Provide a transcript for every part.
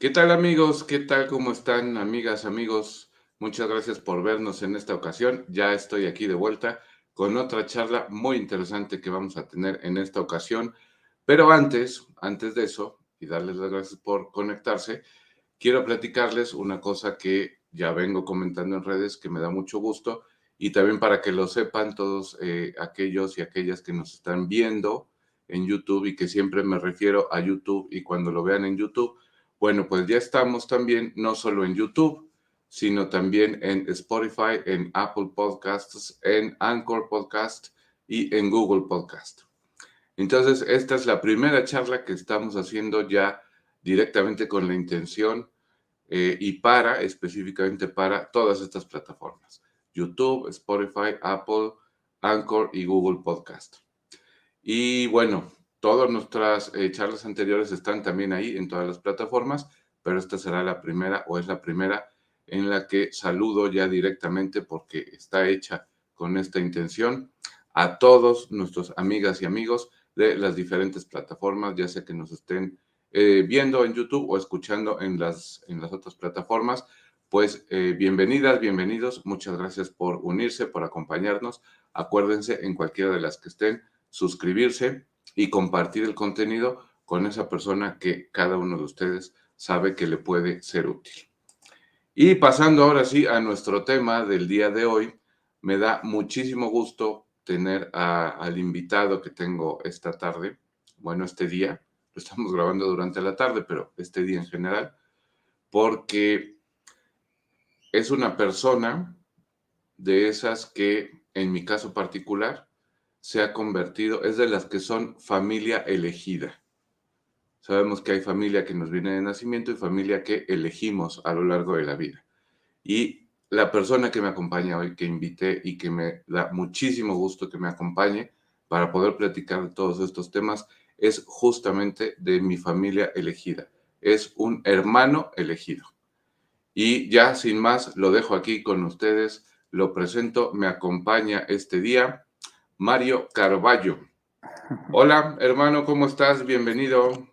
¿Qué tal amigos? ¿Qué tal? ¿Cómo están amigas, amigos? Muchas gracias por vernos en esta ocasión. Ya estoy aquí de vuelta con otra charla muy interesante que vamos a tener en esta ocasión. Pero antes de eso, y darles las gracias por conectarse, quiero platicarles una cosa que ya vengo comentando en redes que me da mucho gusto y también para que lo sepan todos aquellos y aquellas que nos están viendo en YouTube y que siempre me refiero a YouTube y cuando lo vean en YouTube, bueno, pues ya estamos también no solo en YouTube, sino también en Spotify, en Apple Podcasts, en Anchor Podcast y en Google Podcast. Entonces, esta es la primera charla que estamos haciendo ya directamente con la intención específicamente para todas estas plataformas: YouTube, Spotify, Apple, Anchor y Google Podcast. Y bueno, todas nuestras charlas anteriores están también ahí en todas las plataformas, pero esta será la primera o es la primera en la que saludo ya directamente porque está hecha con esta intención a todos nuestros amigas y amigos de las diferentes plataformas, ya sea que nos estén viendo en YouTube o escuchando en las otras plataformas. Pues bienvenidas, bienvenidos, muchas gracias por unirse, por acompañarnos. Acuérdense en cualquiera de las que estén suscribirse y compartir el contenido con esa persona que cada uno de ustedes sabe que le puede ser útil. Y pasando ahora sí a nuestro tema del día de hoy, me da muchísimo gusto tener al invitado que tengo esta tarde, bueno, este día, lo estamos grabando durante la tarde, pero este día en general, porque es una persona de esas que, en mi caso particular, se ha convertido, es de las que son familia elegida. Sabemos que hay familia que nos viene de nacimiento y familia que elegimos a lo largo de la vida. Y la persona que me acompaña hoy, que invité y que me da muchísimo gusto que me acompañe para poder platicar de todos estos temas, es justamente de mi familia elegida. Es un hermano elegido. Y ya sin más, lo dejo aquí con ustedes, lo presento, me acompaña este día Mario Carballo. Hola, hermano, ¿cómo estás? Bienvenido.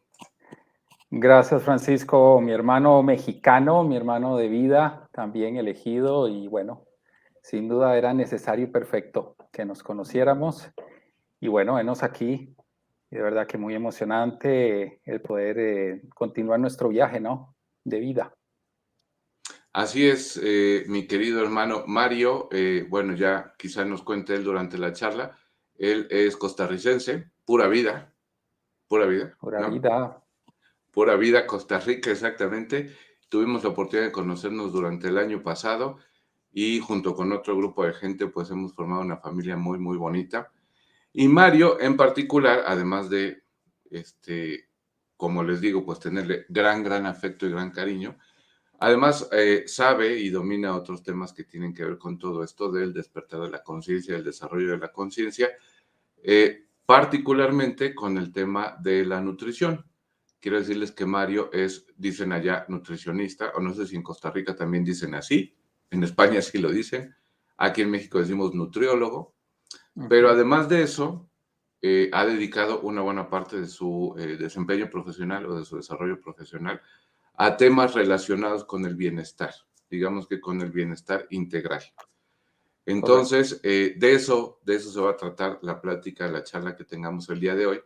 Gracias, Francisco, mi hermano mexicano, mi hermano de vida, también elegido y bueno, sin duda era necesario y perfecto que nos conociéramos y bueno, venos aquí, y de verdad que muy emocionante el poder continuar nuestro viaje, ¿no? De vida. Así es, mi querido hermano Mario. Bueno, ya quizá nos cuente él durante la charla. Él es costarricense, pura vida, Pura ¿no? vida. Pura vida, Costa Rica, exactamente. Tuvimos la oportunidad de conocernos durante el año pasado y junto con otro grupo de gente, pues hemos formado una familia muy, muy bonita. Y Mario en particular, además de, como les digo, pues tenerle gran afecto y gran cariño. Además, sabe y domina otros temas que tienen que ver con todo esto del despertar de la conciencia, el desarrollo de la conciencia, particularmente con el tema de la nutrición. Quiero decirles que Mario es, dicen allá, nutricionista, o no sé si en Costa Rica también dicen así, en España sí lo dicen, aquí en México decimos nutriólogo, pero Ujú. además de eso, ha dedicado una buena parte de su desempeño profesional o de su desarrollo profesional a temas relacionados con el bienestar, digamos que con el bienestar integral. Correcto. Entonces, de eso se va a tratar la plática, la charla que tengamos el día de hoy.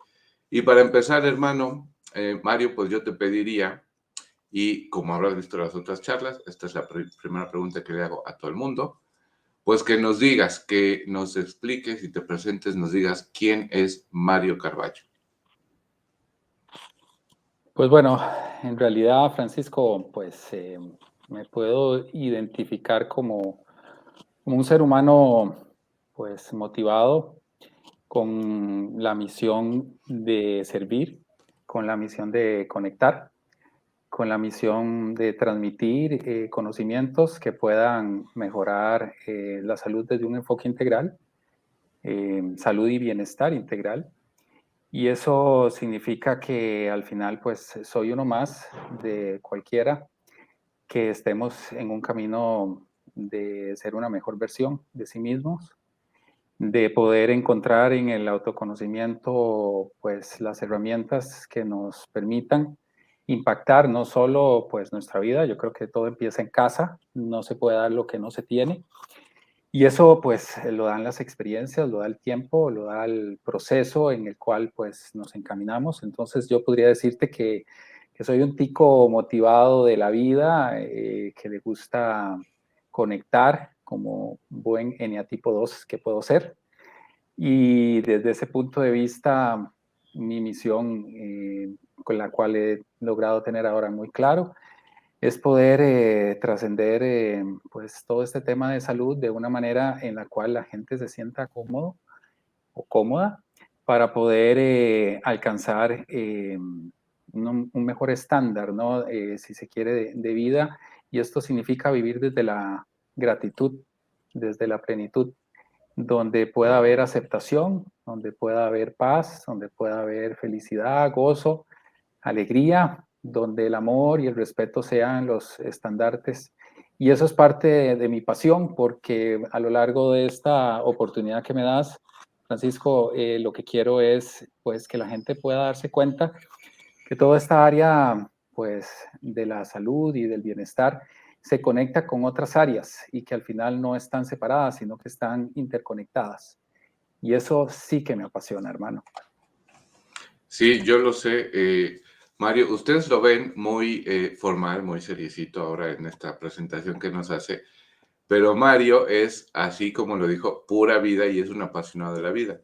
Y para empezar, hermano, Mario, pues yo te pediría, y como habrás visto las otras charlas, esta es la primera pregunta que le hago a todo el mundo, pues que nos digas, que nos expliques y te presentes, nos digas quién es Mario Carballo. Pues bueno, en realidad, Francisco, pues me puedo identificar como un ser humano pues motivado con la misión de servir, con la misión de conectar, con la misión de transmitir conocimientos que puedan mejorar la salud desde un enfoque integral, salud y bienestar integral. Y eso significa que al final pues soy uno más de cualquiera que estemos en un camino de ser una mejor versión de sí mismos, de poder encontrar en el autoconocimiento pues las herramientas que nos permitan impactar no solo pues nuestra vida, yo creo que todo empieza en casa, no se puede dar lo que no se tiene. Y eso pues lo dan las experiencias, lo da el tiempo, lo da el proceso en el cual pues nos encaminamos. Entonces yo podría decirte que soy un tico motivado de la vida, que le gusta conectar como buen eneatipo 2 que puedo ser. Y desde ese punto de vista, mi misión con la cual he logrado tener ahora muy claro es poder trascender pues todo este tema de salud de una manera en la cual la gente se sienta cómodo o cómoda para poder alcanzar un mejor estándar, ¿no? Si se quiere, de vida. Y esto significa vivir desde la gratitud, desde la plenitud, donde pueda haber aceptación, donde pueda haber paz, donde pueda haber felicidad, gozo, alegría, donde el amor y el respeto sean los estandartes. Y eso es parte de mi pasión, porque a lo largo de esta oportunidad que me das, Francisco, lo que quiero es pues que la gente pueda darse cuenta que toda esta área pues de la salud y del bienestar se conecta con otras áreas y que al final no están separadas, sino que están interconectadas. Y eso sí que me apasiona, hermano. Sí, yo lo sé. Mario, ustedes lo ven muy formal, muy seriecito ahora en esta presentación que nos hace, pero Mario es, así como lo dijo, pura vida y es un apasionado de la vida.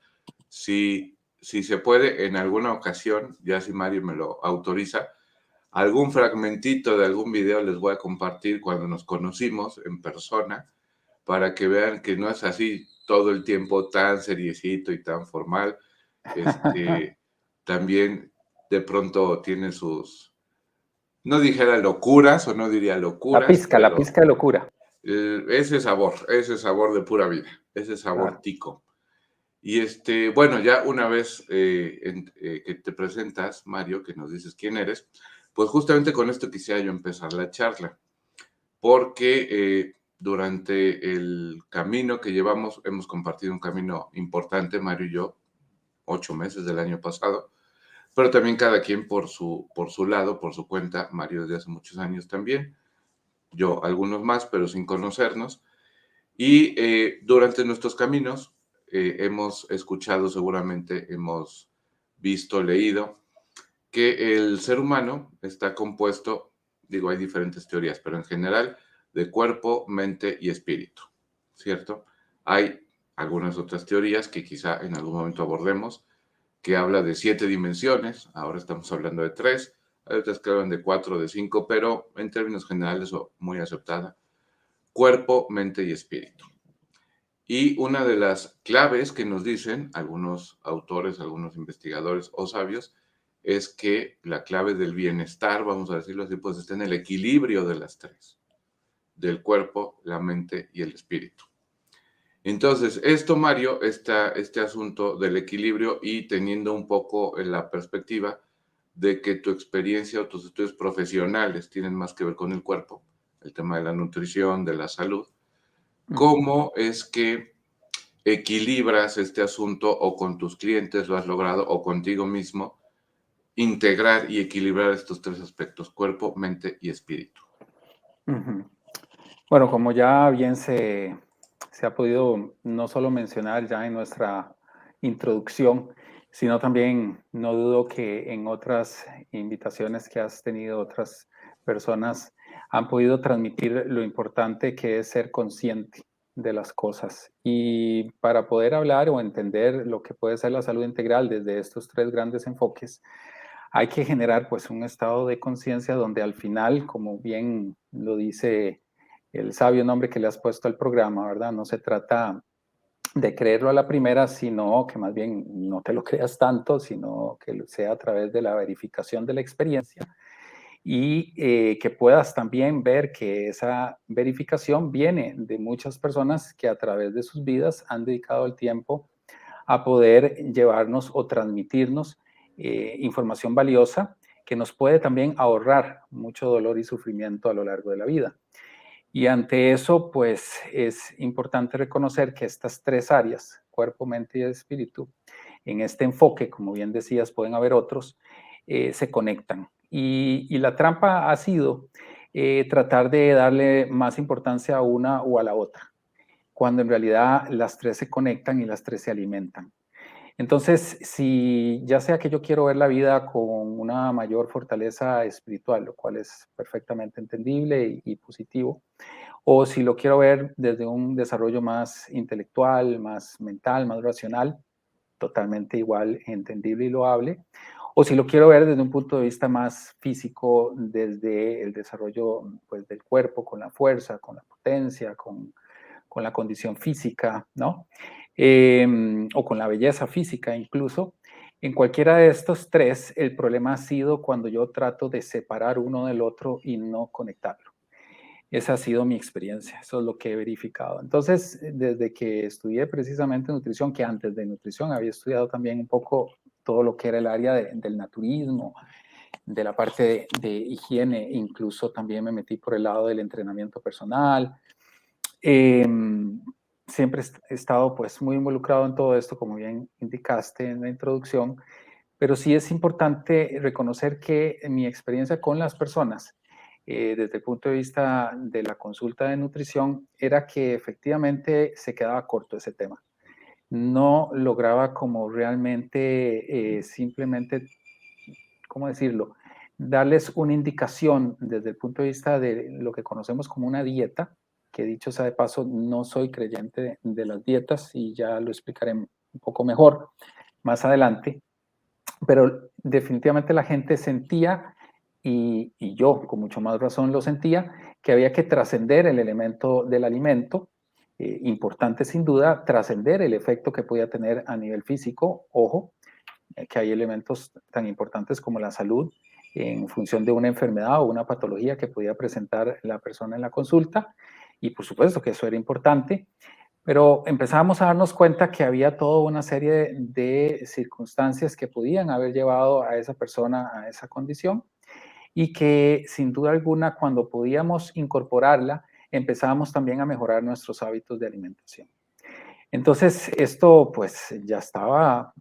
Si se puede, en alguna ocasión, ya si Mario me lo autoriza, algún fragmentito de algún video les voy a compartir cuando nos conocimos en persona, para que vean que no es así todo el tiempo tan seriecito y tan formal. Este, también de pronto tiene sus, no dijera locuras o no diría locuras, La pero pizca de locura. ese sabor de pura vida, ese sabor Claro. tico. Y bueno, ya una vez que te presentas, Mario, que nos dices quién eres, pues justamente con esto quisiera yo empezar la charla, porque durante el camino que llevamos, hemos compartido un camino importante, Mario y yo, 8 meses del año pasado, pero también cada quien por su lado, por su cuenta, Mario desde hace muchos años también, yo algunos más, pero sin conocernos. Y durante nuestros caminos hemos escuchado, seguramente hemos visto, leído, que el ser humano está compuesto, digo, hay diferentes teorías, pero en general, de cuerpo, mente y espíritu, ¿cierto? Hay algunas otras teorías que quizá en algún momento abordemos, que habla de 7 dimensiones, ahora estamos hablando de 3, hay otras que hablan de 4, de 5, pero en términos generales o muy aceptada, cuerpo, mente y espíritu. Y una de las claves que nos dicen algunos autores, algunos investigadores o sabios, es que la clave del bienestar, vamos a decirlo así, pues está en el equilibrio de las tres, del cuerpo, la mente y el espíritu. Entonces, esto, Mario, este asunto del equilibrio y teniendo un poco en la perspectiva de que tu experiencia o tus estudios profesionales tienen más que ver con el cuerpo, el tema de la nutrición, de la salud, ¿cómo es que equilibras este asunto o con tus clientes lo has logrado o contigo mismo, integrar y equilibrar estos tres aspectos, cuerpo, mente y espíritu? Uh-huh. Bueno, como ya bien se ha podido no solo mencionar ya en nuestra introducción, sino también no dudo que en otras invitaciones que has tenido otras personas han podido transmitir lo importante que es ser consciente de las cosas. Y para poder hablar o entender lo que puede ser la salud integral desde estos tres grandes enfoques, hay que generar pues un estado de conciencia donde al final, como bien lo dice el sabio nombre que le has puesto al programa, ¿verdad? No se trata de creerlo a la primera, sino que más bien no te lo creas tanto, sino que sea a través de la verificación de la experiencia y que puedas también ver que esa verificación viene de muchas personas que a través de sus vidas han dedicado el tiempo a poder llevarnos o transmitirnos información valiosa que nos puede también ahorrar mucho dolor y sufrimiento a lo largo de la vida. Y ante eso, pues es importante reconocer que estas tres áreas, cuerpo, mente y espíritu, en este enfoque, como bien decías, pueden haber otros, se conectan Y la trampa ha sido tratar de darle más importancia a una o a la otra, cuando en realidad las tres se conectan y las tres se alimentan. Entonces, si ya sea que yo quiero ver la vida con una mayor fortaleza espiritual, lo cual es perfectamente entendible y positivo, o si lo quiero ver desde un desarrollo más intelectual, más mental, más racional, totalmente igual, entendible y loable, o si lo quiero ver desde un punto de vista más físico, desde el desarrollo pues, del cuerpo, con la fuerza, con la potencia, con la condición física, ¿no? O con la belleza física incluso. En cualquiera de estos tres, el problema ha sido cuando yo trato de separar uno del otro y no conectarlo. Esa ha sido mi experiencia, eso es lo que he verificado. Entonces, desde que estudié precisamente nutrición, que antes de nutrición había estudiado también un poco todo lo que era el área del naturismo, de la parte de higiene, incluso también me metí por el lado del entrenamiento personal. Eh, Siempre he estado pues muy involucrado en todo esto, como bien indicaste en la introducción, pero sí es importante reconocer que mi experiencia con las personas, desde el punto de vista de la consulta de nutrición, era que efectivamente se quedaba corto ese tema. No lograba como realmente simplemente, ¿cómo decirlo? Darles una indicación desde el punto de vista de lo que conocemos como una dieta, que dicho sea de paso, no soy creyente de las dietas y ya lo explicaré un poco mejor más adelante, pero definitivamente la gente sentía, y yo con mucho más razón lo sentía, que había que trascender el elemento del alimento, importante sin duda, trascender el efecto que podía tener a nivel físico, ojo, que hay elementos tan importantes como la salud en función de una enfermedad o una patología que podía presentar la persona en la consulta, y por supuesto que eso era importante, pero empezábamos a darnos cuenta que había toda una serie de circunstancias que podían haber llevado a esa persona a esa condición y que sin duda alguna cuando podíamos incorporarla empezábamos también a mejorar nuestros hábitos de alimentación. Entonces esto pues ya estaba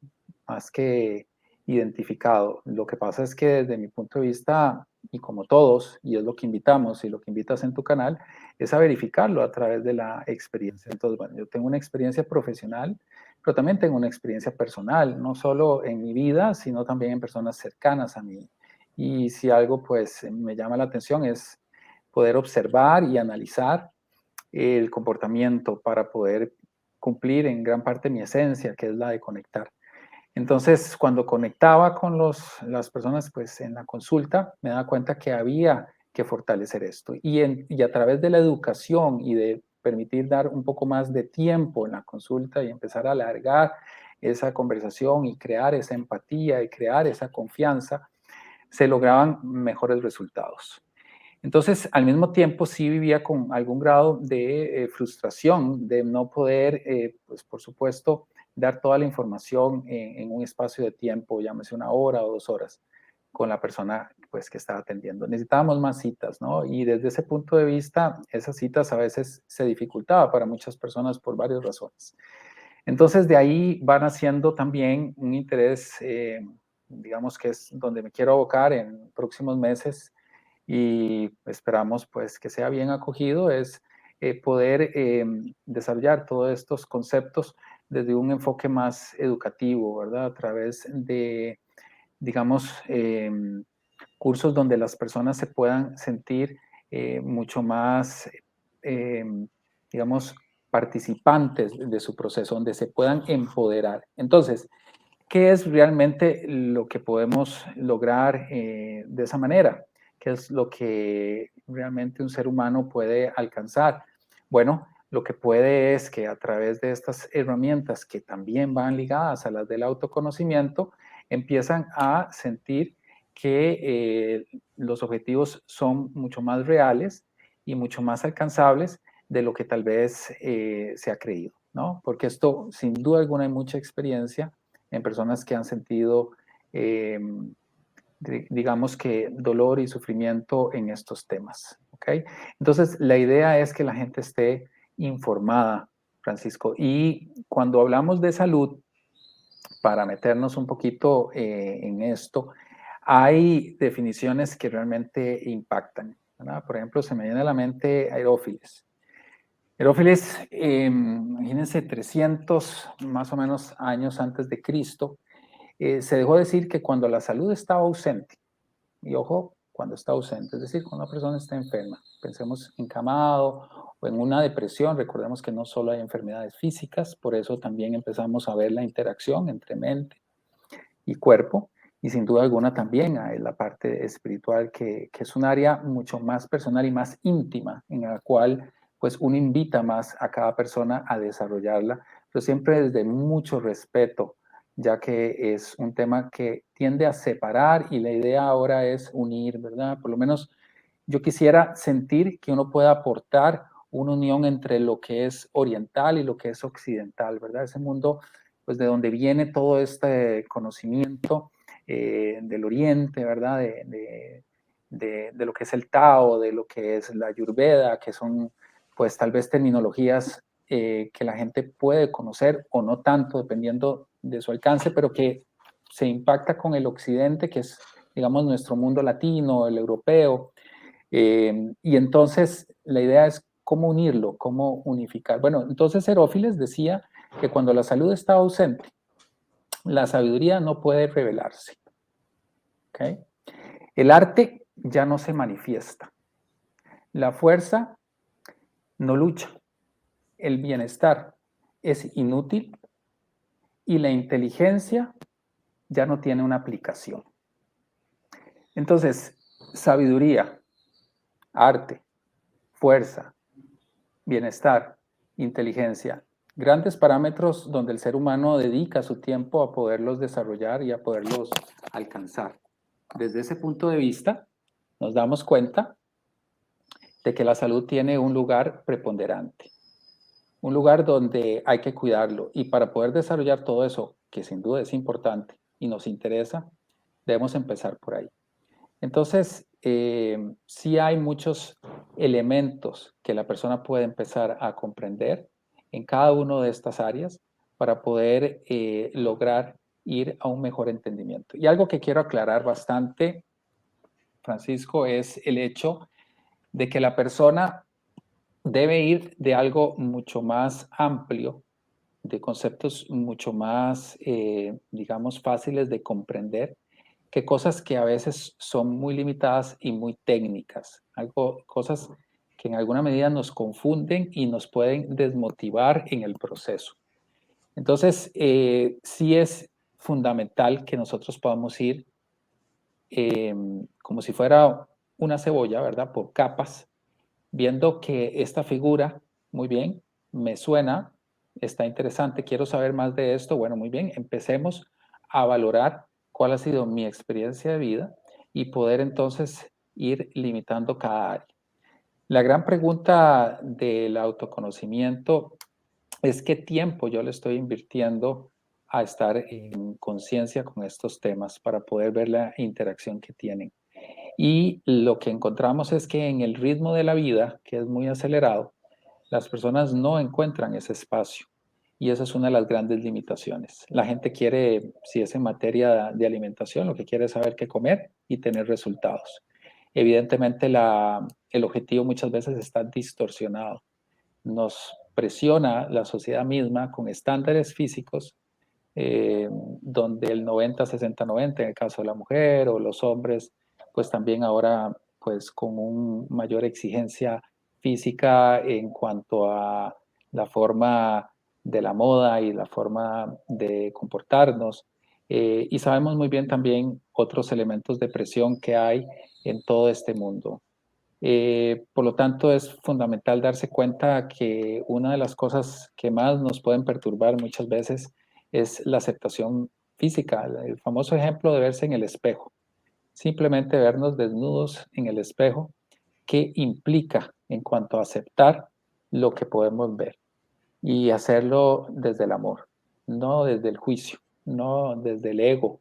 más que identificado. Lo que pasa es que desde mi punto de vista, y como todos, y es lo que invitamos y lo que invitas en tu canal, es a verificarlo a través de la experiencia. Entonces, bueno, yo tengo una experiencia profesional, pero también tengo una experiencia personal, no solo en mi vida, sino también en personas cercanas a mí. Y si algo pues me llama la atención es poder observar y analizar el comportamiento para poder cumplir en gran parte mi esencia, que es la de conectar. Entonces, cuando conectaba con las personas pues, en la consulta, me daba cuenta que había que fortalecer esto. Y a través de la educación y de permitir dar un poco más de tiempo en la consulta y empezar a alargar esa conversación y crear esa empatía y crear esa confianza, se lograban mejores resultados. Entonces, al mismo tiempo, sí vivía con algún grado de frustración de no poder, pues por supuesto, dar toda la información en un espacio de tiempo, llámese 1 hora o 2 horas, con la persona pues, que estaba atendiendo. Necesitábamos más citas, ¿no? Y desde ese punto de vista, esas citas a veces se dificultaba para muchas personas por varias razones. Entonces, de ahí van haciendo también un interés, digamos que es donde me quiero abocar en próximos meses, y esperamos pues que sea bien acogido, es poder desarrollar todos estos conceptos desde un enfoque más educativo, ¿verdad? A través de, digamos, cursos donde las personas se puedan sentir mucho más, eh, digamos, participantes de su proceso, donde se puedan empoderar. Entonces, ¿qué es realmente lo que podemos lograr de esa manera? ¿Qué es lo que realmente un ser humano puede alcanzar? Bueno, lo que puede es que a través de estas herramientas que también van ligadas a las del autoconocimiento, empiezan a sentir que los objetivos son mucho más reales y mucho más alcanzables de lo que tal vez se ha creído, ¿no? Porque esto, sin duda alguna, hay mucha experiencia en personas que han sentido, eh, digamos que, dolor y sufrimiento en estos temas. ¿Ok? Entonces, la idea es que la gente esté informada, Francisco. Y cuando hablamos de salud, para meternos un poquito en esto, hay definiciones que realmente impactan, ¿verdad? Por ejemplo, se me viene a la mente Aerófiles. Aerófiles, imagínense, 300 más o menos años antes de Cristo, se dejó decir que cuando la salud estaba ausente, y ojo, cuando está ausente, es decir, cuando una persona está enferma, pensemos encamado o en una depresión, recordemos que no solo hay enfermedades físicas, por eso también empezamos a ver la interacción entre mente y cuerpo, y sin duda alguna también hay la parte espiritual, que es un área mucho más personal y más íntima, en la cual pues uno invita más a cada persona a desarrollarla, pero siempre desde mucho respeto, ya que es un tema que tiende a separar y la idea ahora es unir, ¿verdad? Por lo menos yo quisiera sentir que uno puede aportar una unión entre lo que es oriental y lo que es occidental, ¿verdad? Ese mundo, pues de donde viene todo este conocimiento del oriente, ¿verdad? De lo que es el Tao, de lo que es la Ayurveda, que son, pues tal vez terminologías que la gente puede conocer o no tanto, dependiendo de su alcance, pero que se impacta con el occidente, que es, digamos, nuestro mundo latino, el europeo, y entonces la idea es cómo unirlo, cómo unificar. Bueno, entonces Herófiles decía que cuando la salud está ausente, la sabiduría no puede revelarse. ¿Okay? El arte ya no se manifiesta. La fuerza no lucha. El bienestar es inútil y la inteligencia ya no tiene una aplicación. Entonces, sabiduría, arte, fuerza, bienestar, inteligencia, grandes parámetros donde el ser humano dedica su tiempo a poderlos desarrollar y a poderlos alcanzar. Desde ese punto de vista, nos damos cuenta de que la salud tiene un lugar preponderante, un lugar donde hay que cuidarlo, y para poder desarrollar todo eso, que sin duda es importante y nos interesa, debemos empezar por ahí. Entonces, sí hay muchos elementos que la persona puede empezar a comprender en cada una de estas áreas para poder lograr ir a un mejor entendimiento. Y algo que quiero aclarar bastante, Francisco, es el hecho de que la persona debe ir de algo mucho más amplio, de conceptos mucho más, digamos, fáciles de comprender, que cosas que a veces son muy limitadas y muy técnicas, cosas que en alguna medida nos confunden y nos pueden desmotivar en el proceso. Entonces, sí es fundamental que nosotros podamos ir como si fuera una cebolla, ¿verdad? Por capas, viendo que esta figura, muy bien, me suena, está interesante, quiero saber más de esto. Bueno, muy bien, empecemos a valorar cuál ha sido mi experiencia de vida y poder entonces ir limitando cada área. La gran pregunta del autoconocimiento es qué tiempo yo le estoy invirtiendo a estar en conciencia con estos temas para poder ver la interacción que tienen. Y lo que encontramos es que en el ritmo de la vida, que es muy acelerado, las personas no encuentran ese espacio. Y esa es una de las grandes limitaciones. La gente quiere, si es en materia de alimentación, lo que quiere es saber qué comer y tener resultados. Evidentemente, el objetivo muchas veces está distorsionado. Nos presiona la sociedad misma con estándares físicos donde el 90-60-90 en el caso de la mujer, o los hombres, pues también ahora pues con una mayor exigencia física en cuanto a la forma de la moda y la forma de comportarnos. Y sabemos muy bien también otros elementos de presión que hay en todo este mundo. Por lo tanto, es fundamental darse cuenta que una de las cosas que más nos pueden perturbar muchas veces es la aceptación física, el famoso ejemplo de verse en el espejo. Simplemente vernos desnudos en el espejo, ¿qué implica en cuanto a aceptar lo que podemos ver? Y hacerlo desde el amor, no desde el juicio, no desde el ego,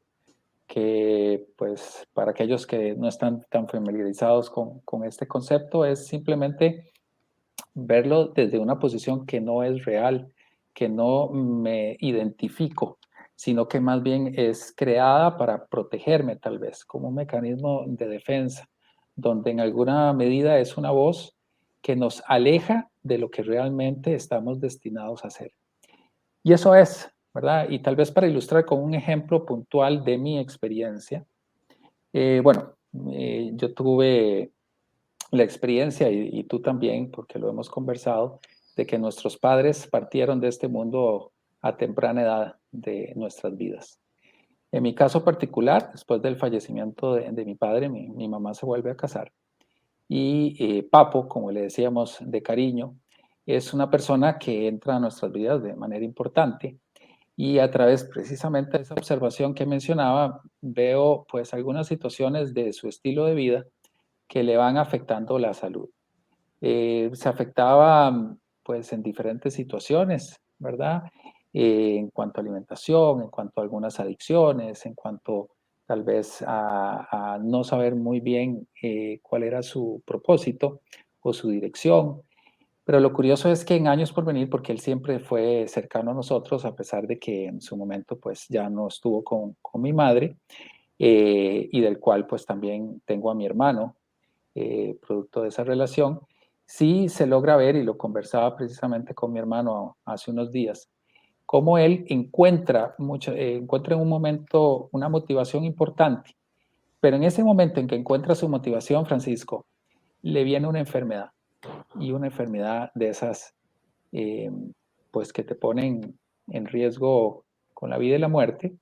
que pues para aquellos que no están tan familiarizados con este concepto es simplemente verlo desde una posición que no es real, que no me identifico, sino que más bien es creada para protegerme tal vez, como un mecanismo de defensa, donde en alguna medida es una voz que nos aleja de lo que realmente estamos destinados a hacer. Y eso es, ¿verdad? Y tal vez para ilustrar con un ejemplo puntual de mi experiencia, yo tuve la experiencia, y tú también, porque lo hemos conversado, de que nuestros padres partieron de este mundo a temprana edad de nuestras vidas. En mi caso particular, después del fallecimiento de mi padre, mi mamá se vuelve a casar. Y Papo, como le decíamos de cariño, es una persona que entra a nuestras vidas de manera importante. Y a través precisamente de esa observación que mencionaba, veo pues algunas situaciones de su estilo de vida que le van afectando la salud. Se afectaba pues en diferentes situaciones, ¿verdad? En cuanto a alimentación, en cuanto a algunas adicciones, en cuanto tal vez a no saber muy bien cuál era su propósito o su dirección. Pero lo curioso es que en años por venir, porque él siempre fue cercano a nosotros, a pesar de que en su momento pues ya no estuvo con mi madre, y del cual pues también tengo a mi hermano, producto de esa relación, sí se logra ver, y lo conversaba precisamente con mi hermano hace unos días, cómo él encuentra en un momento una motivación importante, pero en ese momento en que encuentra su motivación, Francisco, le viene una enfermedad, y una enfermedad de esas, eh, pues que te ponen en riesgo con la vida y la muerte,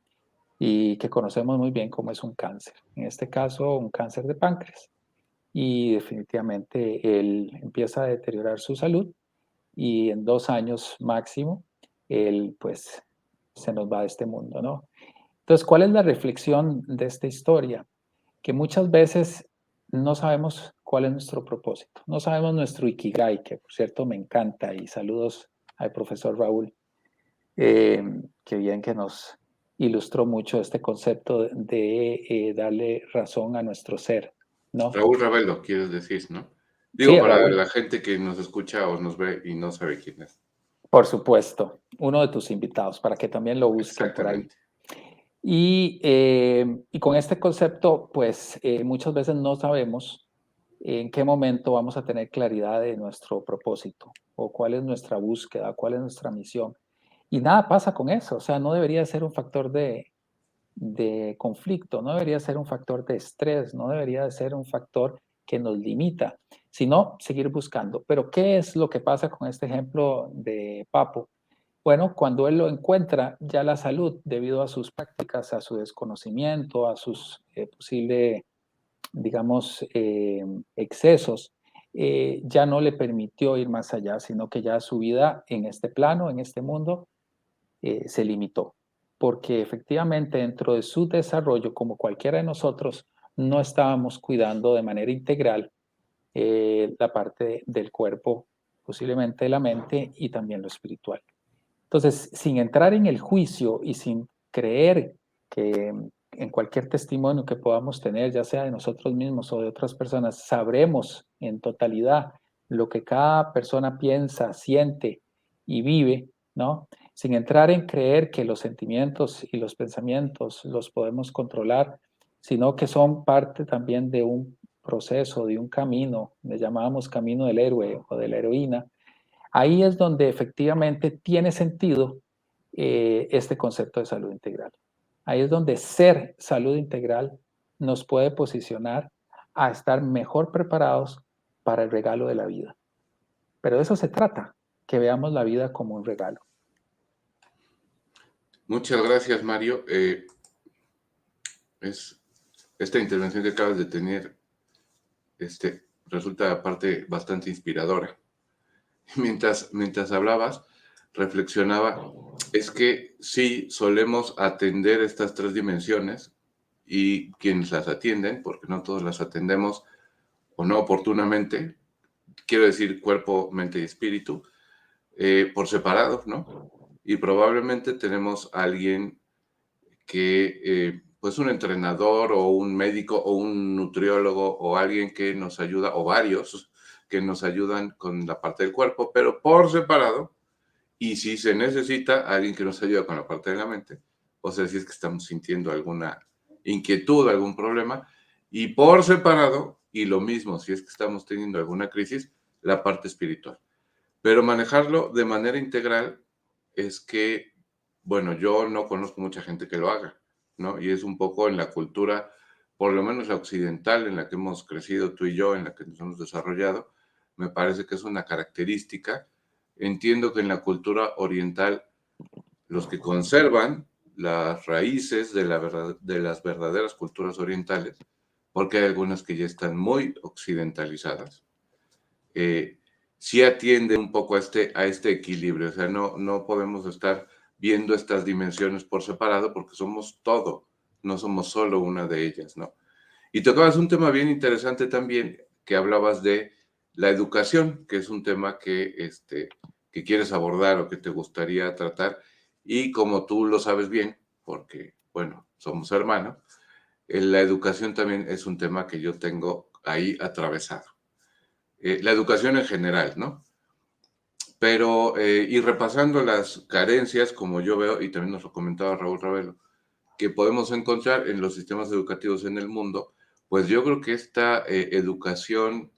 y que conocemos muy bien como es un cáncer. En este caso, un cáncer de páncreas. Y definitivamente él empieza a deteriorar su salud, y en 2 años máximo, él pues se nos va de este mundo, ¿no? Entonces, ¿cuál es la reflexión de esta historia? Que muchas veces no sabemos cuál es nuestro propósito, no sabemos nuestro ikigai, que por cierto me encanta, y saludos al profesor Raúl, que bien que nos ilustró mucho este concepto de darle razón a nuestro ser, ¿no? Raúl Ravelo, quieres decir, ¿no? Digo, Sí, para Raúl, la gente que nos escucha o nos ve y no sabe quién es. por supuesto, uno de tus invitados, para que también lo busquen por ahí. Exactamente. Y con este concepto, pues muchas veces no sabemos en qué momento vamos a tener claridad de nuestro propósito, o cuál es nuestra búsqueda, cuál es nuestra misión. Y nada pasa con eso, o sea, no debería ser un factor de conflicto, no debería ser un factor de estrés, no debería ser un factor que nos limita, sino seguir buscando. Pero ¿qué es lo que pasa con este ejemplo de Papo? Bueno, cuando él lo encuentra, ya la salud, debido a sus prácticas, a su desconocimiento, a sus posibles, digamos, excesos, ya no le permitió ir más allá, sino que ya su vida en este plano, en este mundo, se limitó, porque efectivamente dentro de su desarrollo, como cualquiera de nosotros, no estábamos cuidando de manera integral la parte del cuerpo, posiblemente de la mente y también lo espiritual. Entonces, sin entrar en el juicio y sin creer que en cualquier testimonio que podamos tener, ya sea de nosotros mismos o de otras personas, sabremos en totalidad lo que cada persona piensa, siente y vive, ¿no? Sin entrar en creer que los sentimientos y los pensamientos los podemos controlar, sino que son parte también de un proceso, de un camino, le llamábamos camino del héroe o de la heroína. Ahí es donde efectivamente tiene sentido este concepto de salud integral. Ahí es donde ser salud integral nos puede posicionar a estar mejor preparados para el regalo de la vida. Pero de eso se trata, que veamos la vida como un regalo. Muchas gracias, Mario. Esta intervención que acabas de tener resulta aparte bastante inspiradora. Mientras hablabas, reflexionaba, es que sí solemos atender estas tres dimensiones y quienes las atienden, porque no todos las atendemos o no oportunamente, quiero decir cuerpo, mente y espíritu, por separado, ¿no? Y probablemente tenemos a alguien que, pues un entrenador o un médico o un nutriólogo o alguien que nos ayuda, o varios que nos ayudan con la parte del cuerpo, pero por separado. Y si se necesita alguien que nos ayude con la parte de la mente, o sea, si es que estamos sintiendo alguna inquietud, algún problema, y por separado, y lo mismo, si es que estamos teniendo alguna crisis, la parte espiritual. Pero manejarlo de manera integral es que, bueno, yo no conozco mucha gente que lo haga, ¿no? Y es un poco en la cultura, por lo menos la occidental, en la que hemos crecido tú y yo, en la que nos hemos desarrollado, me parece que es una característica. Entiendo que en la cultura oriental, los que conservan las raíces de las verdaderas culturas orientales, porque hay algunas que ya están muy occidentalizadas, eh, sí atiende un poco a este equilibrio. O sea, no podemos estar viendo estas dimensiones por separado porque somos todo, no somos solo una de ellas, ¿no? Y tocabas un tema bien interesante también, que hablabas de la educación, que es un tema que quieres abordar o que te gustaría tratar. Y como tú lo sabes bien, porque, bueno, somos hermanos, la educación también es un tema que yo tengo ahí atravesado. La educación en general, ¿no? Pero, y repasando las carencias, como yo veo, y también nos lo comentaba Raúl Ravelo, que podemos encontrar en los sistemas educativos en el mundo, pues yo creo que esta educación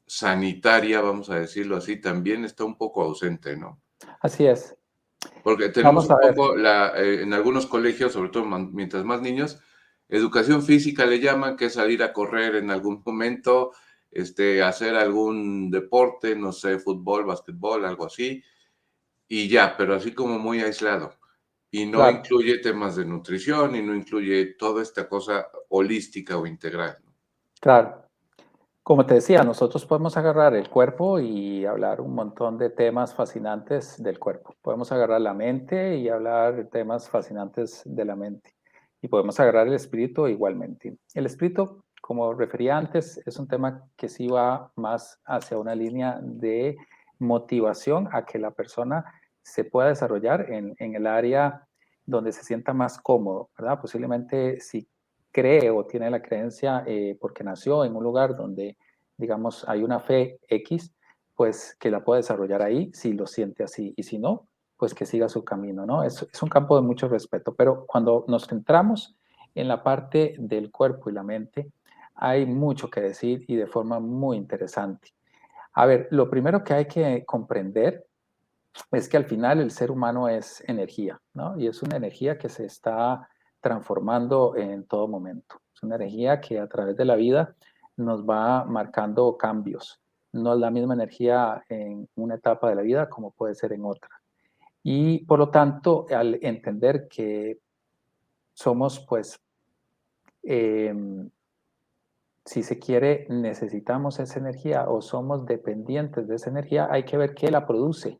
sanitaria, vamos a decirlo así, también está un poco ausente, ¿no? Así es. Porque tenemos Vamos a un ver. poco, en algunos colegios, sobre todo mientras más niños, educación física le llaman, que es salir a correr en algún momento, hacer algún deporte, no sé, fútbol, básquetbol, algo así, y ya, pero así como muy aislado. Y no Claro, incluye temas de nutrición y no incluye toda esta cosa holística o integral, ¿no? claro. Como te decía, nosotros podemos agarrar el cuerpo y hablar un montón de temas fascinantes del cuerpo. Podemos agarrar la mente y hablar de temas fascinantes de la mente. Y podemos agarrar el espíritu igualmente. El espíritu, como refería antes, es un tema que sí va más hacia una línea de motivación a que la persona se pueda desarrollar en el área donde se sienta más cómodo, ¿verdad? Posiblemente si cree o tiene la creencia porque nació en un lugar donde, digamos, hay una fe X, pues que la pueda desarrollar ahí si lo siente así y si no, pues que siga su camino, ¿no? Es un campo de mucho respeto, pero cuando nos centramos en la parte del cuerpo y la mente, hay mucho que decir y de forma muy interesante. A ver, lo primero que hay que comprender es que al final el ser humano es energía, ¿no? Y es una energía que se está transformando en todo momento. Es una energía que a través de la vida nos va marcando cambios. No es la misma energía en una etapa de la vida como puede ser en otra. Y por lo tanto, al entender que somos, pues, eh, si se quiere, necesitamos esa energía o somos dependientes de esa energía, hay que ver qué la produce.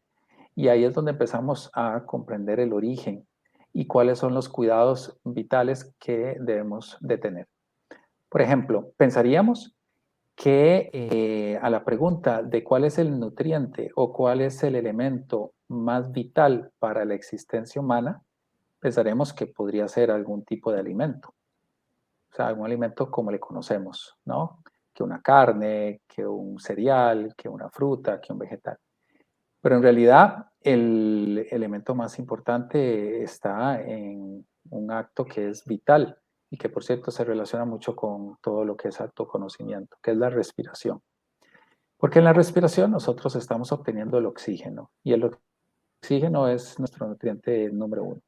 Y ahí es donde empezamos a comprender el origen y cuáles son los cuidados vitales que debemos de tener. Por ejemplo, pensaríamos que a la pregunta de cuál es el nutriente o cuál es el elemento más vital para la existencia humana, pensaremos que podría ser algún tipo de alimento. O sea, algún alimento como le conocemos, ¿no? Que una carne, que un cereal, que una fruta, que un vegetal. Pero en realidad el elemento más importante está en un acto que es vital y que por cierto se relaciona mucho con todo lo que es autoconocimiento, que es la respiración. Porque en la respiración nosotros estamos obteniendo el oxígeno y el oxígeno es nuestro nutriente número uno.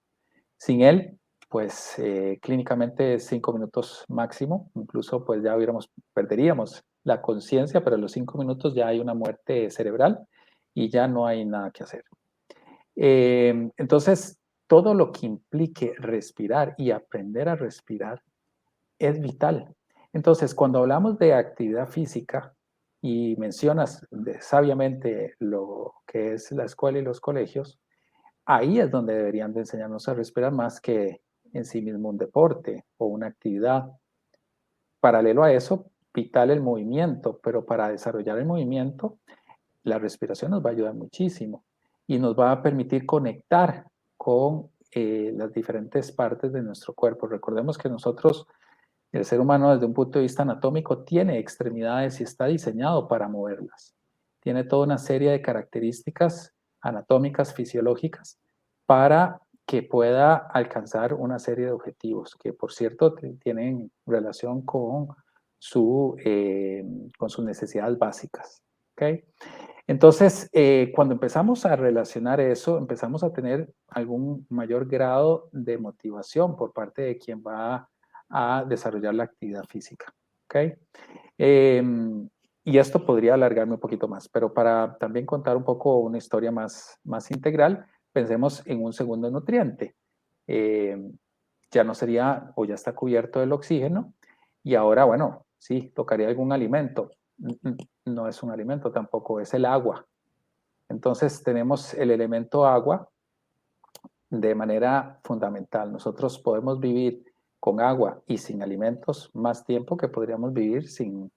Sin él, pues clínicamente 5 minutos máximo, incluso pues ya perderíamos la conciencia, pero en los 5 minutos ya hay una muerte cerebral y ya no hay nada que hacer. Entonces, todo lo que implique respirar y aprender a respirar es vital. Entonces, cuando hablamos de actividad física y mencionas sabiamente lo que es la escuela y los colegios, ahí es donde deberían de enseñarnos a respirar más que en sí mismo un deporte o una actividad. Paralelo a eso, vital el movimiento, pero para desarrollar el movimiento, la respiración nos va a ayudar muchísimo y nos va a permitir conectar con las diferentes partes de nuestro cuerpo. Recordemos que nosotros, el ser humano desde un punto de vista anatómico, tiene extremidades y está diseñado para moverlas. Tiene toda una serie de características anatómicas, fisiológicas, para que pueda alcanzar una serie de objetivos que, por cierto, tienen relación con sus necesidades básicas. ¿Okay? Entonces, cuando empezamos a relacionar eso, empezamos a tener algún mayor grado de motivación por parte de quien va a desarrollar la actividad física. ¿Okay? Y esto podría alargarme un poquito más, pero para también contar un poco una historia más integral, pensemos en un segundo nutriente. Ya no sería o ya está cubierto el oxígeno y ahora, bueno, sí, tocaría algún alimento. No es un alimento tampoco, es el agua. Entonces tenemos el elemento agua de manera fundamental. Nosotros podemos vivir con agua y sin alimentos más tiempo que podríamos vivir sin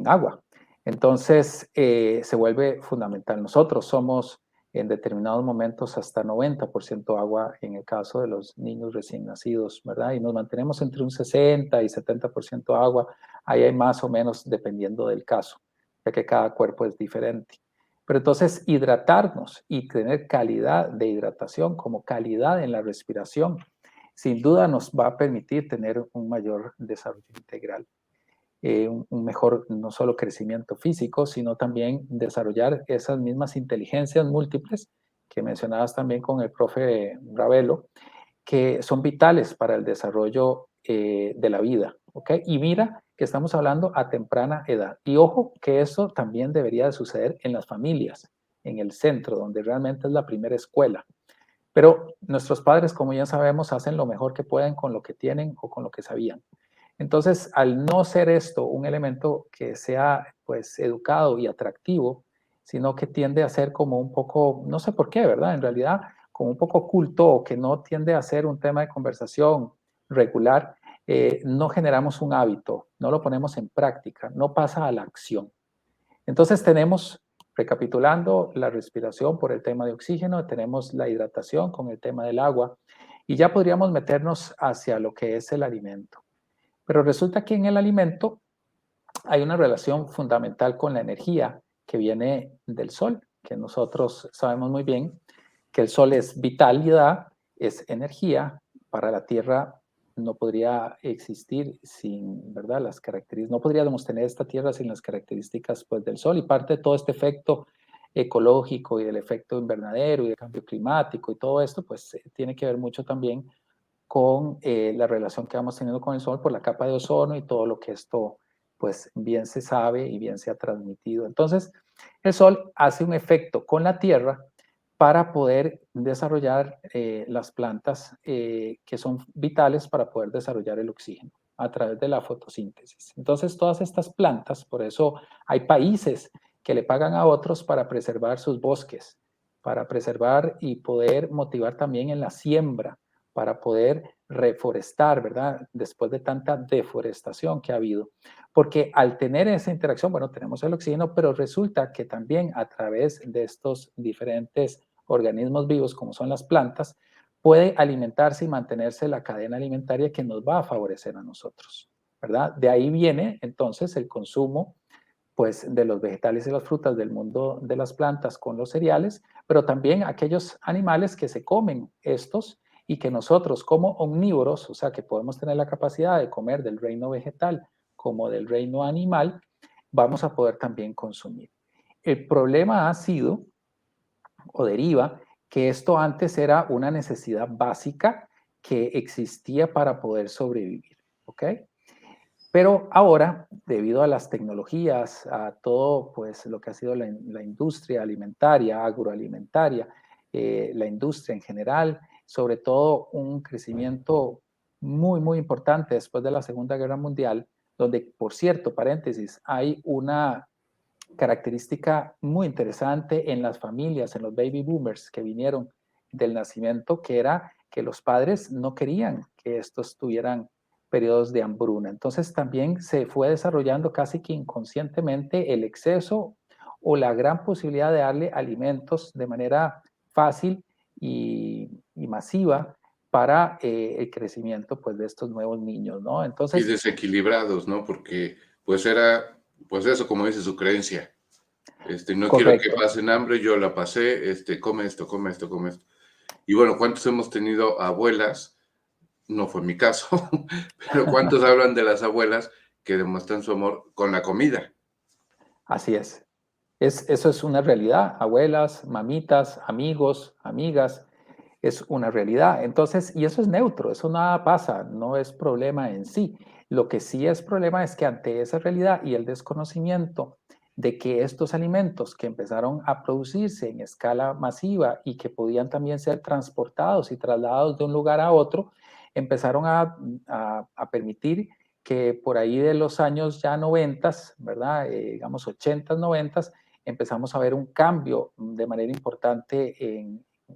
agua. Entonces se vuelve fundamental. Nosotros somos en determinados momentos hasta 90% agua en el caso de los niños recién nacidos, ¿verdad? Y nos mantenemos entre un 60 y 70% agua. Ahí hay más o menos dependiendo del caso, ya que cada cuerpo es diferente. Pero entonces hidratarnos y tener calidad de hidratación como calidad en la respiración, sin duda nos va a permitir tener un mayor desarrollo integral. Un mejor no solo crecimiento físico, sino también desarrollar esas mismas inteligencias múltiples que mencionabas también con el profe Ravelo, que son vitales para el desarrollo de la vida. ¿Okay? Y mira que estamos hablando a temprana edad. Y ojo que eso también debería de suceder en las familias, en el centro, donde realmente es la primera escuela. Pero nuestros padres, como ya sabemos, hacen lo mejor que pueden con lo que tienen o con lo que sabían. Entonces, al no ser esto un elemento que sea pues educado y atractivo, sino que tiende a ser como un poco, no sé por qué, ¿verdad? En realidad, como un poco oculto o que no tiende a ser un tema de conversación regular, no generamos un hábito, no lo ponemos en práctica, no pasa a la acción. Entonces tenemos, recapitulando, la respiración por el tema de oxígeno, tenemos la hidratación con el tema del agua y ya podríamos meternos hacia lo que es el alimento. Pero resulta que en el alimento hay una relación fundamental con la energía que viene del sol, que nosotros sabemos muy bien que el sol es vitalidad, es energía. Para la Tierra no podría existir sin, ¿verdad? Las características, no podríamos tener esta Tierra sin las características pues, del sol y parte de todo este efecto ecológico y del efecto invernadero y del cambio climático y todo esto, pues tiene que ver mucho también con la relación que vamos teniendo con el Sol por la capa de ozono y todo lo que esto, pues bien se sabe y bien se ha transmitido. Entonces, el Sol hace un efecto con la Tierra para poder desarrollar las plantas que son vitales para poder desarrollar el oxígeno a través de la fotosíntesis. Entonces, todas estas plantas, por eso hay países que le pagan a otros para preservar sus bosques, para preservar y poder motivar también en la siembra para poder reforestar, ¿verdad? Después de tanta deforestación que ha habido. Porque al tener esa interacción, bueno, tenemos el oxígeno, pero resulta que también a través de estos diferentes organismos vivos, como son las plantas, puede alimentarse y mantenerse la cadena alimentaria que nos va a favorecer a nosotros, ¿verdad? De ahí viene entonces el consumo pues de los vegetales y las frutas del mundo de las plantas con los cereales, pero también aquellos animales que se comen estos y que nosotros como omnívoros, o sea que podemos tener la capacidad de comer del reino vegetal como del reino animal, vamos a poder también consumir. El problema ha sido o deriva que esto antes era una necesidad básica que existía para poder sobrevivir, ¿ok? Pero ahora, debido a las tecnologías, a todo pues, lo que ha sido la industria alimentaria, agroalimentaria, la industria en general, sobre todo un crecimiento muy importante después de la Segunda Guerra Mundial, donde, por cierto, paréntesis, hay una característica muy interesante en las familias, en los baby boomers que vinieron del nacimiento, que era que los padres no querían que estos tuvieran periodos de hambruna. Entonces también se fue desarrollando casi que inconscientemente el exceso o la gran posibilidad de darle alimentos de manera fácil y masiva para el crecimiento pues, de estos nuevos niños, ¿no? Y Entonces, desequilibrados, ¿no? Porque pues era, pues eso, como dice su creencia. No quiero que correcto. pasen hambre, yo la pasé, come esto, come esto, come esto. Y bueno, ¿cuántos hemos tenido abuelas? No fue mi caso, pero ¿cuántos hablan de las abuelas que demuestran su amor con la comida? Así es. Eso es una realidad. Abuelas, mamitas, amigos, amigas, es una realidad. Entonces, y eso es neutro, eso nada pasa, no es problema en sí. Lo que sí es problema es que ante esa realidad y el desconocimiento de que estos alimentos que empezaron a producirse en escala masiva y que podían también ser transportados y trasladados de un lugar a otro, empezaron a permitir que por ahí de los años ya 90, ¿verdad? Digamos 80, 90, empezamos a ver un cambio de manera importante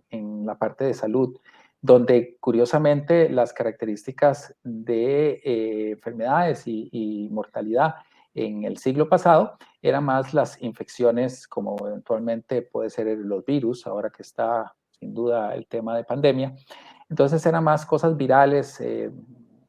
en la parte de salud, donde curiosamente las características de enfermedades y mortalidad en el siglo pasado eran más las infecciones, como eventualmente puede ser los virus, ahora que está sin duda el tema de pandemia. Entonces eran más cosas virales,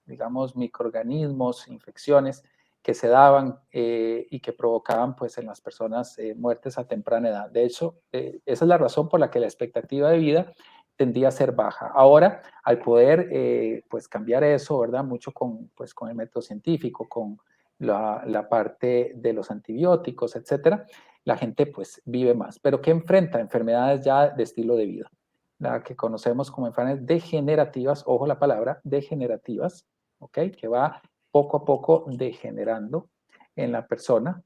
digamos, microorganismos, infecciones que se daban y que provocaban pues en las personas muertes a temprana edad. De hecho, esa es la razón por la que la expectativa de vida tendía a ser baja. Ahora, al poder pues cambiar eso, ¿verdad? Mucho pues, con el método científico, con la parte de los antibióticos, etcétera, la gente pues vive más. Pero ¿qué enfrenta? Enfermedades ya de estilo de vida, la que conocemos como enfermedades degenerativas, ojo la palabra, degenerativas, ¿ok? Que va poco a poco degenerando en la persona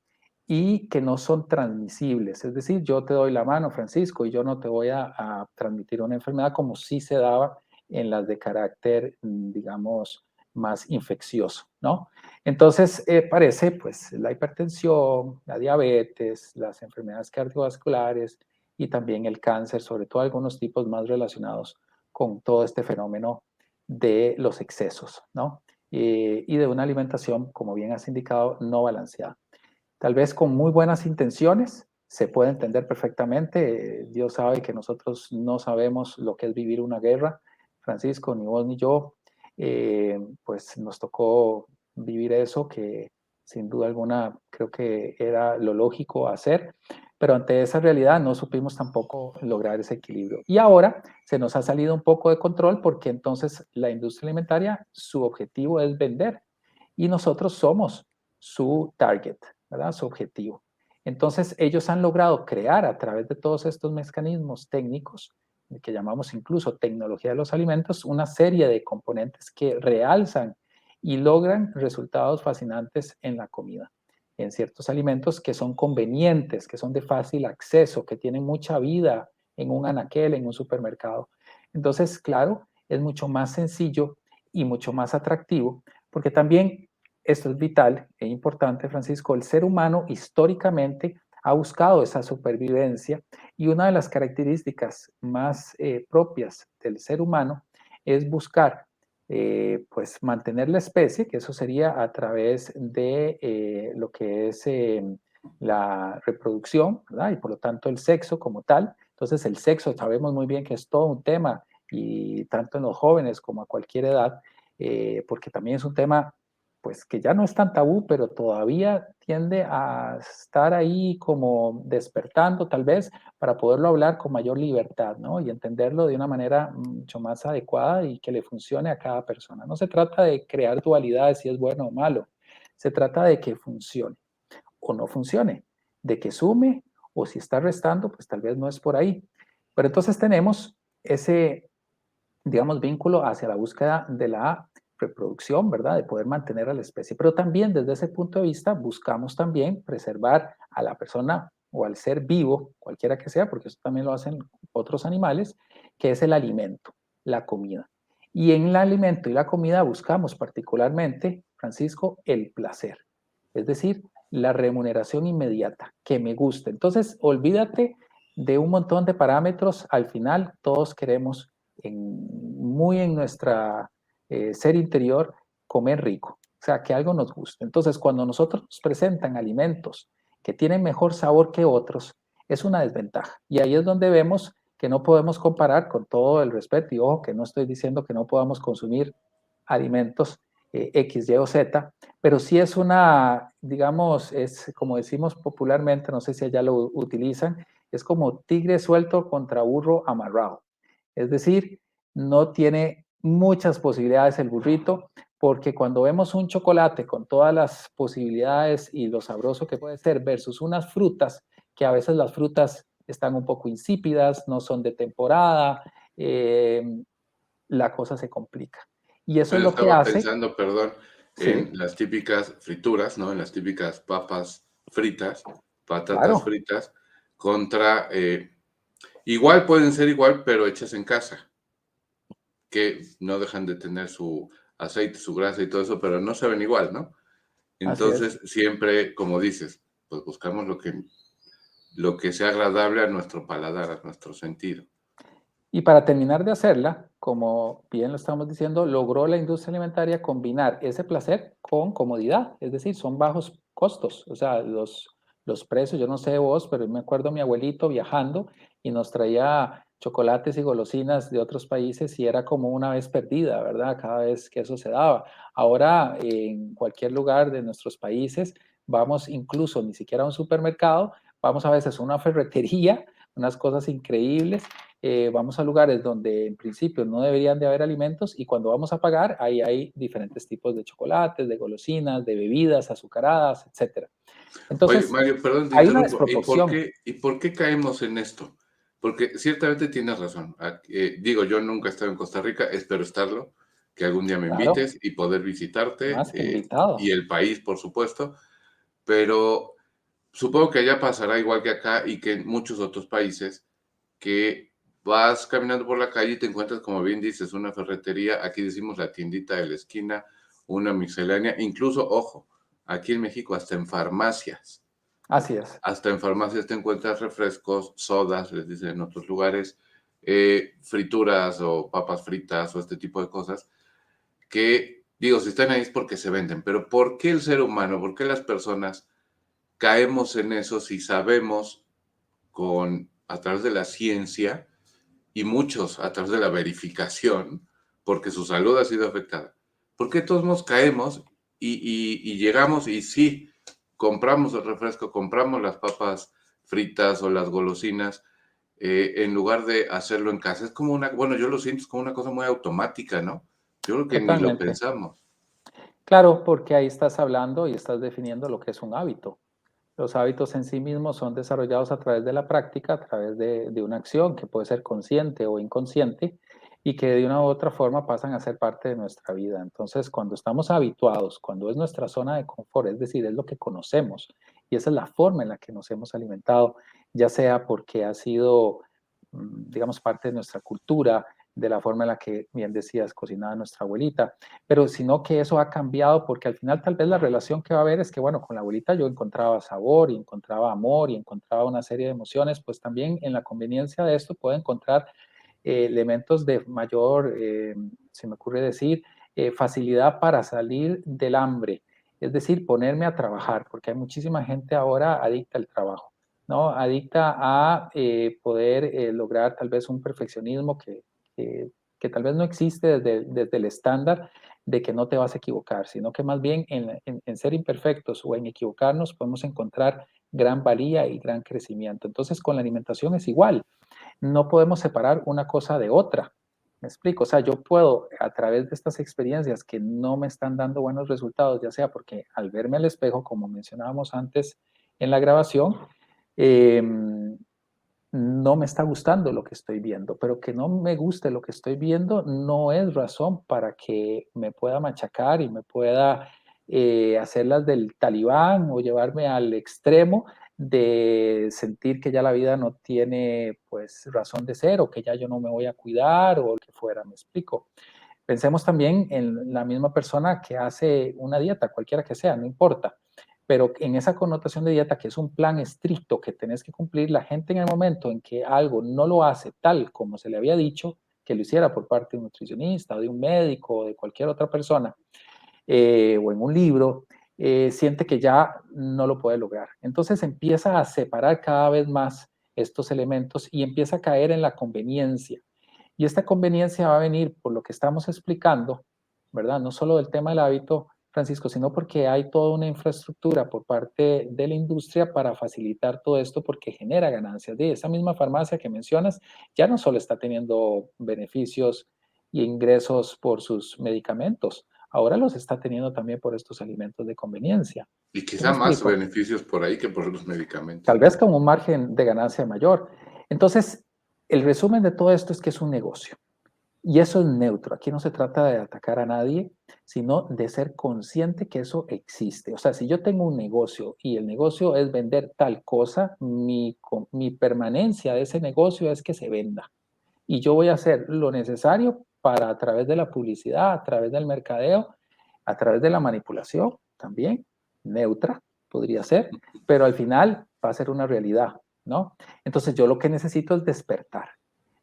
y que no son transmisibles. Es decir, yo te doy la mano, Francisco, y yo no te voy a transmitir una enfermedad como sí se daba en las de carácter, digamos, más infeccioso, ¿no? Entonces, parece, pues, la hipertensión, la diabetes, las enfermedades cardiovasculares y también el cáncer, sobre todo algunos tipos más relacionados con todo este fenómeno de los excesos, ¿no? Y de una alimentación, como bien has indicado, no balanceada. Tal vez con muy buenas intenciones se puede entender perfectamente. Dios sabe que nosotros no sabemos lo que es vivir una guerra. Francisco, ni vos ni yo, pues nos tocó vivir eso que sin duda alguna creo que era lo lógico hacer, pero ante esa realidad no supimos tampoco lograr ese equilibrio. Y ahora se nos ha salido un poco de control porque entonces la industria alimentaria, su objetivo es vender y nosotros somos su target, ¿verdad? Su objetivo. Entonces, ellos han logrado crear a través de todos estos mecanismos técnicos, que llamamos incluso tecnología de los alimentos, una serie de componentes que realzan y logran resultados fascinantes en la comida, en ciertos alimentos que son convenientes, que son de fácil acceso, que tienen mucha vida en un anaquel, en un supermercado. Entonces, claro, es mucho más sencillo y mucho más atractivo, porque también esto es vital e importante, Francisco. El ser humano históricamente ha buscado esa supervivencia y una de las características más propias del ser humano es buscar pues mantener la especie, que eso sería a través de lo que es la reproducción, ¿verdad? Y por lo tanto el sexo como tal. Entonces el sexo sabemos muy bien que es todo un tema y tanto en los jóvenes como a cualquier edad, porque también es un tema pues que ya no es tan tabú, pero todavía tiende a estar ahí como despertando tal vez para poderlo hablar con mayor libertad, ¿no? Y entenderlo de una manera mucho más adecuada y que le funcione a cada persona. No se trata de crear dualidades si es bueno o malo, se trata de que funcione o no funcione, de que sume o si está restando, pues tal vez no es por ahí. Pero entonces tenemos ese, digamos, vínculo hacia la búsqueda de la reproducción, ¿verdad? De poder mantener a la especie. Pero también desde ese punto de vista buscamos también preservar a la persona o al ser vivo, cualquiera que sea, porque eso también lo hacen otros animales, que es el alimento, la comida. Y en el alimento y la comida buscamos particularmente, Francisco, el placer. Es decir, la remuneración inmediata, que me guste. Entonces, olvídate de un montón de parámetros. Al final, todos queremos muy en nuestra ser interior comer rico, o sea, que algo nos guste. Entonces, cuando nosotros nos presentan alimentos que tienen mejor sabor que otros, es una desventaja. Y ahí es donde vemos que no podemos comparar con todo el respeto, y ojo, que no estoy diciendo que no podamos consumir alimentos X, Y o Z, pero sí es una, digamos, es como decimos popularmente, no sé si allá lo utilizan, es como tigre suelto contra burro amarrado. Es decir, no tiene muchas posibilidades el burrito, porque cuando vemos un chocolate con todas las posibilidades y lo sabroso que puede ser versus unas frutas, que a veces las frutas están un poco insípidas, no son de temporada, la cosa se complica. Y eso es Bueno, lo que estaba hace, pensando, perdón, en sí, las típicas frituras, ¿no? En las típicas papas fritas, patatas claro, fritas, contra, igual pueden ser igual, pero hechas en casa, que no dejan de tener su aceite, su grasa y todo eso, pero no saben igual, ¿no? así es. Entonces, siempre, como dices, pues buscamos lo que sea agradable a nuestro paladar, a nuestro sentido. Y para terminar de hacerla, como bien lo estamos diciendo, logró la industria alimentaria combinar ese placer con comodidad, es decir, son bajos costos, o sea, los precios, yo no sé vos, pero me acuerdo mi abuelito viajando y nos traía chocolates y golosinas de otros países y era como una vez perdida, ¿verdad? Cada vez que eso se daba. Ahora, en cualquier lugar de nuestros países, vamos incluso ni siquiera a un supermercado, vamos a veces a una ferretería, unas cosas increíbles, vamos a lugares donde en principio no deberían de haber alimentos y cuando vamos a pagar, ahí hay diferentes tipos de chocolates, de golosinas, de bebidas azucaradas, etcétera. Oye, Entonces, Mario, perdón, te hay una interrumpo. desproporción. Y por qué caemos en esto? Porque ciertamente tienes razón. Digo, yo nunca he estado en Costa Rica, espero estarlo, que algún día me Claro, invites y poder visitarte, más que invitado. y el país, por supuesto, pero supongo que allá pasará igual que acá y que en muchos otros países, que vas caminando por la calle y te encuentras, como bien dices, una ferretería, aquí decimos la tiendita de la esquina, una miscelánea, incluso, ojo, aquí en México hasta en farmacias. Así es. Hasta en farmacias te encuentras refrescos, sodas, les dicen en otros lugares, frituras o papas fritas o este tipo de cosas, que digo, si están ahí es porque se venden, pero ¿por qué el ser humano, por qué las personas caemos en eso si sabemos a través de la ciencia y muchos a través de la verificación, porque su salud ha sido afectada? ¿Por qué todos nos caemos y llegamos y sí, compramos el refresco, compramos las papas fritas o las golosinas, en lugar de hacerlo en casa? Es como bueno, yo lo siento, es como una cosa muy automática, ¿no? Yo creo que ni lo Totalmente. pensamos. Claro, porque ahí estás hablando y estás definiendo lo que es un hábito. Los hábitos en sí mismos son desarrollados a través de la práctica, a través de una acción que puede ser consciente o inconsciente y que de una u otra forma pasan a ser parte de nuestra vida. Entonces, cuando estamos habituados, cuando es nuestra zona de confort, es decir, es lo que conocemos y esa es la forma en la que nos hemos alimentado, ya sea porque ha sido, digamos, parte de nuestra cultura, de la forma en la que, bien decías, cocinaba nuestra abuelita, pero sino que eso ha cambiado porque al final tal vez la relación que va a haber es que, bueno, con la abuelita yo encontraba sabor y encontraba amor y encontraba una serie de emociones, pues también en la conveniencia de esto puedo encontrar elementos de mayor, se me ocurre decir, facilidad para salir del hambre, es decir, ponerme a trabajar, porque hay muchísima gente ahora adicta al trabajo, ¿no? Adicta a poder lograr tal vez un perfeccionismo que tal vez no existe desde el estándar de que no te vas a equivocar, sino que más bien en ser imperfectos o en equivocarnos podemos encontrar gran valía y gran crecimiento. Entonces, con la alimentación es igual, no podemos separar una cosa de otra. ¿Me explico? O sea, yo puedo, a través de estas experiencias que no me están dando buenos resultados, ya sea porque al verme al espejo, como mencionábamos antes en la grabación, eh, no me está gustando lo que estoy viendo, pero que no me guste lo que estoy viendo no es razón para que me pueda machacar y me pueda hacer las del talibán o llevarme al extremo de sentir que ya la vida no tiene pues razón de ser o que ya yo no me voy a cuidar o lo que fuera, me explico. Pensemos también en la misma persona que hace una dieta, cualquiera que sea, no importa. Pero en esa connotación de dieta, que es un plan estricto que tenés que cumplir, la gente en el momento en que algo no lo hace tal como se le había dicho, que lo hiciera por parte de un nutricionista o de un médico o de cualquier otra persona, o en un libro, siente que ya no lo puede lograr. Entonces empieza a separar cada vez más estos elementos y empieza a caer en la conveniencia. Y esta conveniencia va a venir por lo que estamos explicando, ¿verdad? No solo del tema del hábito, Francisco, sino porque hay toda una infraestructura por parte de la industria para facilitar todo esto porque genera ganancias. De esa misma farmacia que mencionas, ya no solo está teniendo beneficios y ingresos por sus medicamentos, ahora los está teniendo también por estos alimentos de conveniencia. Y ¿Sí me quizá más explico? beneficios por ahí que por los Tal medicamentos. vez con un margen de ganancia mayor. Entonces, el resumen de todo esto es que es un negocio. Y eso es neutro. Aquí no se trata de atacar a nadie, sino de ser consciente que eso existe. O sea, si yo tengo un negocio y el negocio es vender tal cosa, mi permanencia de ese negocio es que se venda. Y yo voy a hacer lo necesario para a través de la publicidad, a través del mercadeo, a través de la manipulación también, neutra podría ser, pero al final va a ser una realidad, ¿no? Entonces yo lo que necesito es despertar,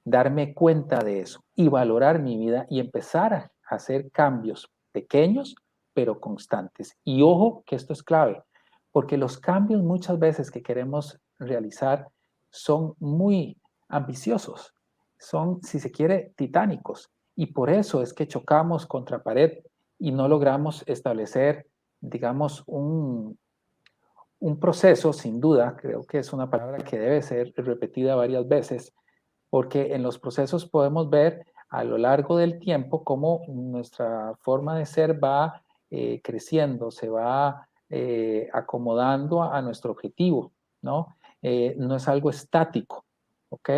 darme cuenta de eso y valorar mi vida y empezar a hacer cambios pequeños pero constantes. Y ojo que esto es clave, porque los cambios muchas veces que queremos realizar son muy ambiciosos, son, si se quiere, titánicos. Y por eso es que chocamos contra pared y no logramos establecer, digamos, un proceso, sin duda, creo que es una palabra que debe ser repetida varias veces, porque en los procesos podemos ver a lo largo del tiempo cómo nuestra forma de ser va creciendo, se va acomodando a nuestro objetivo, ¿no? No es algo estático, ¿ok?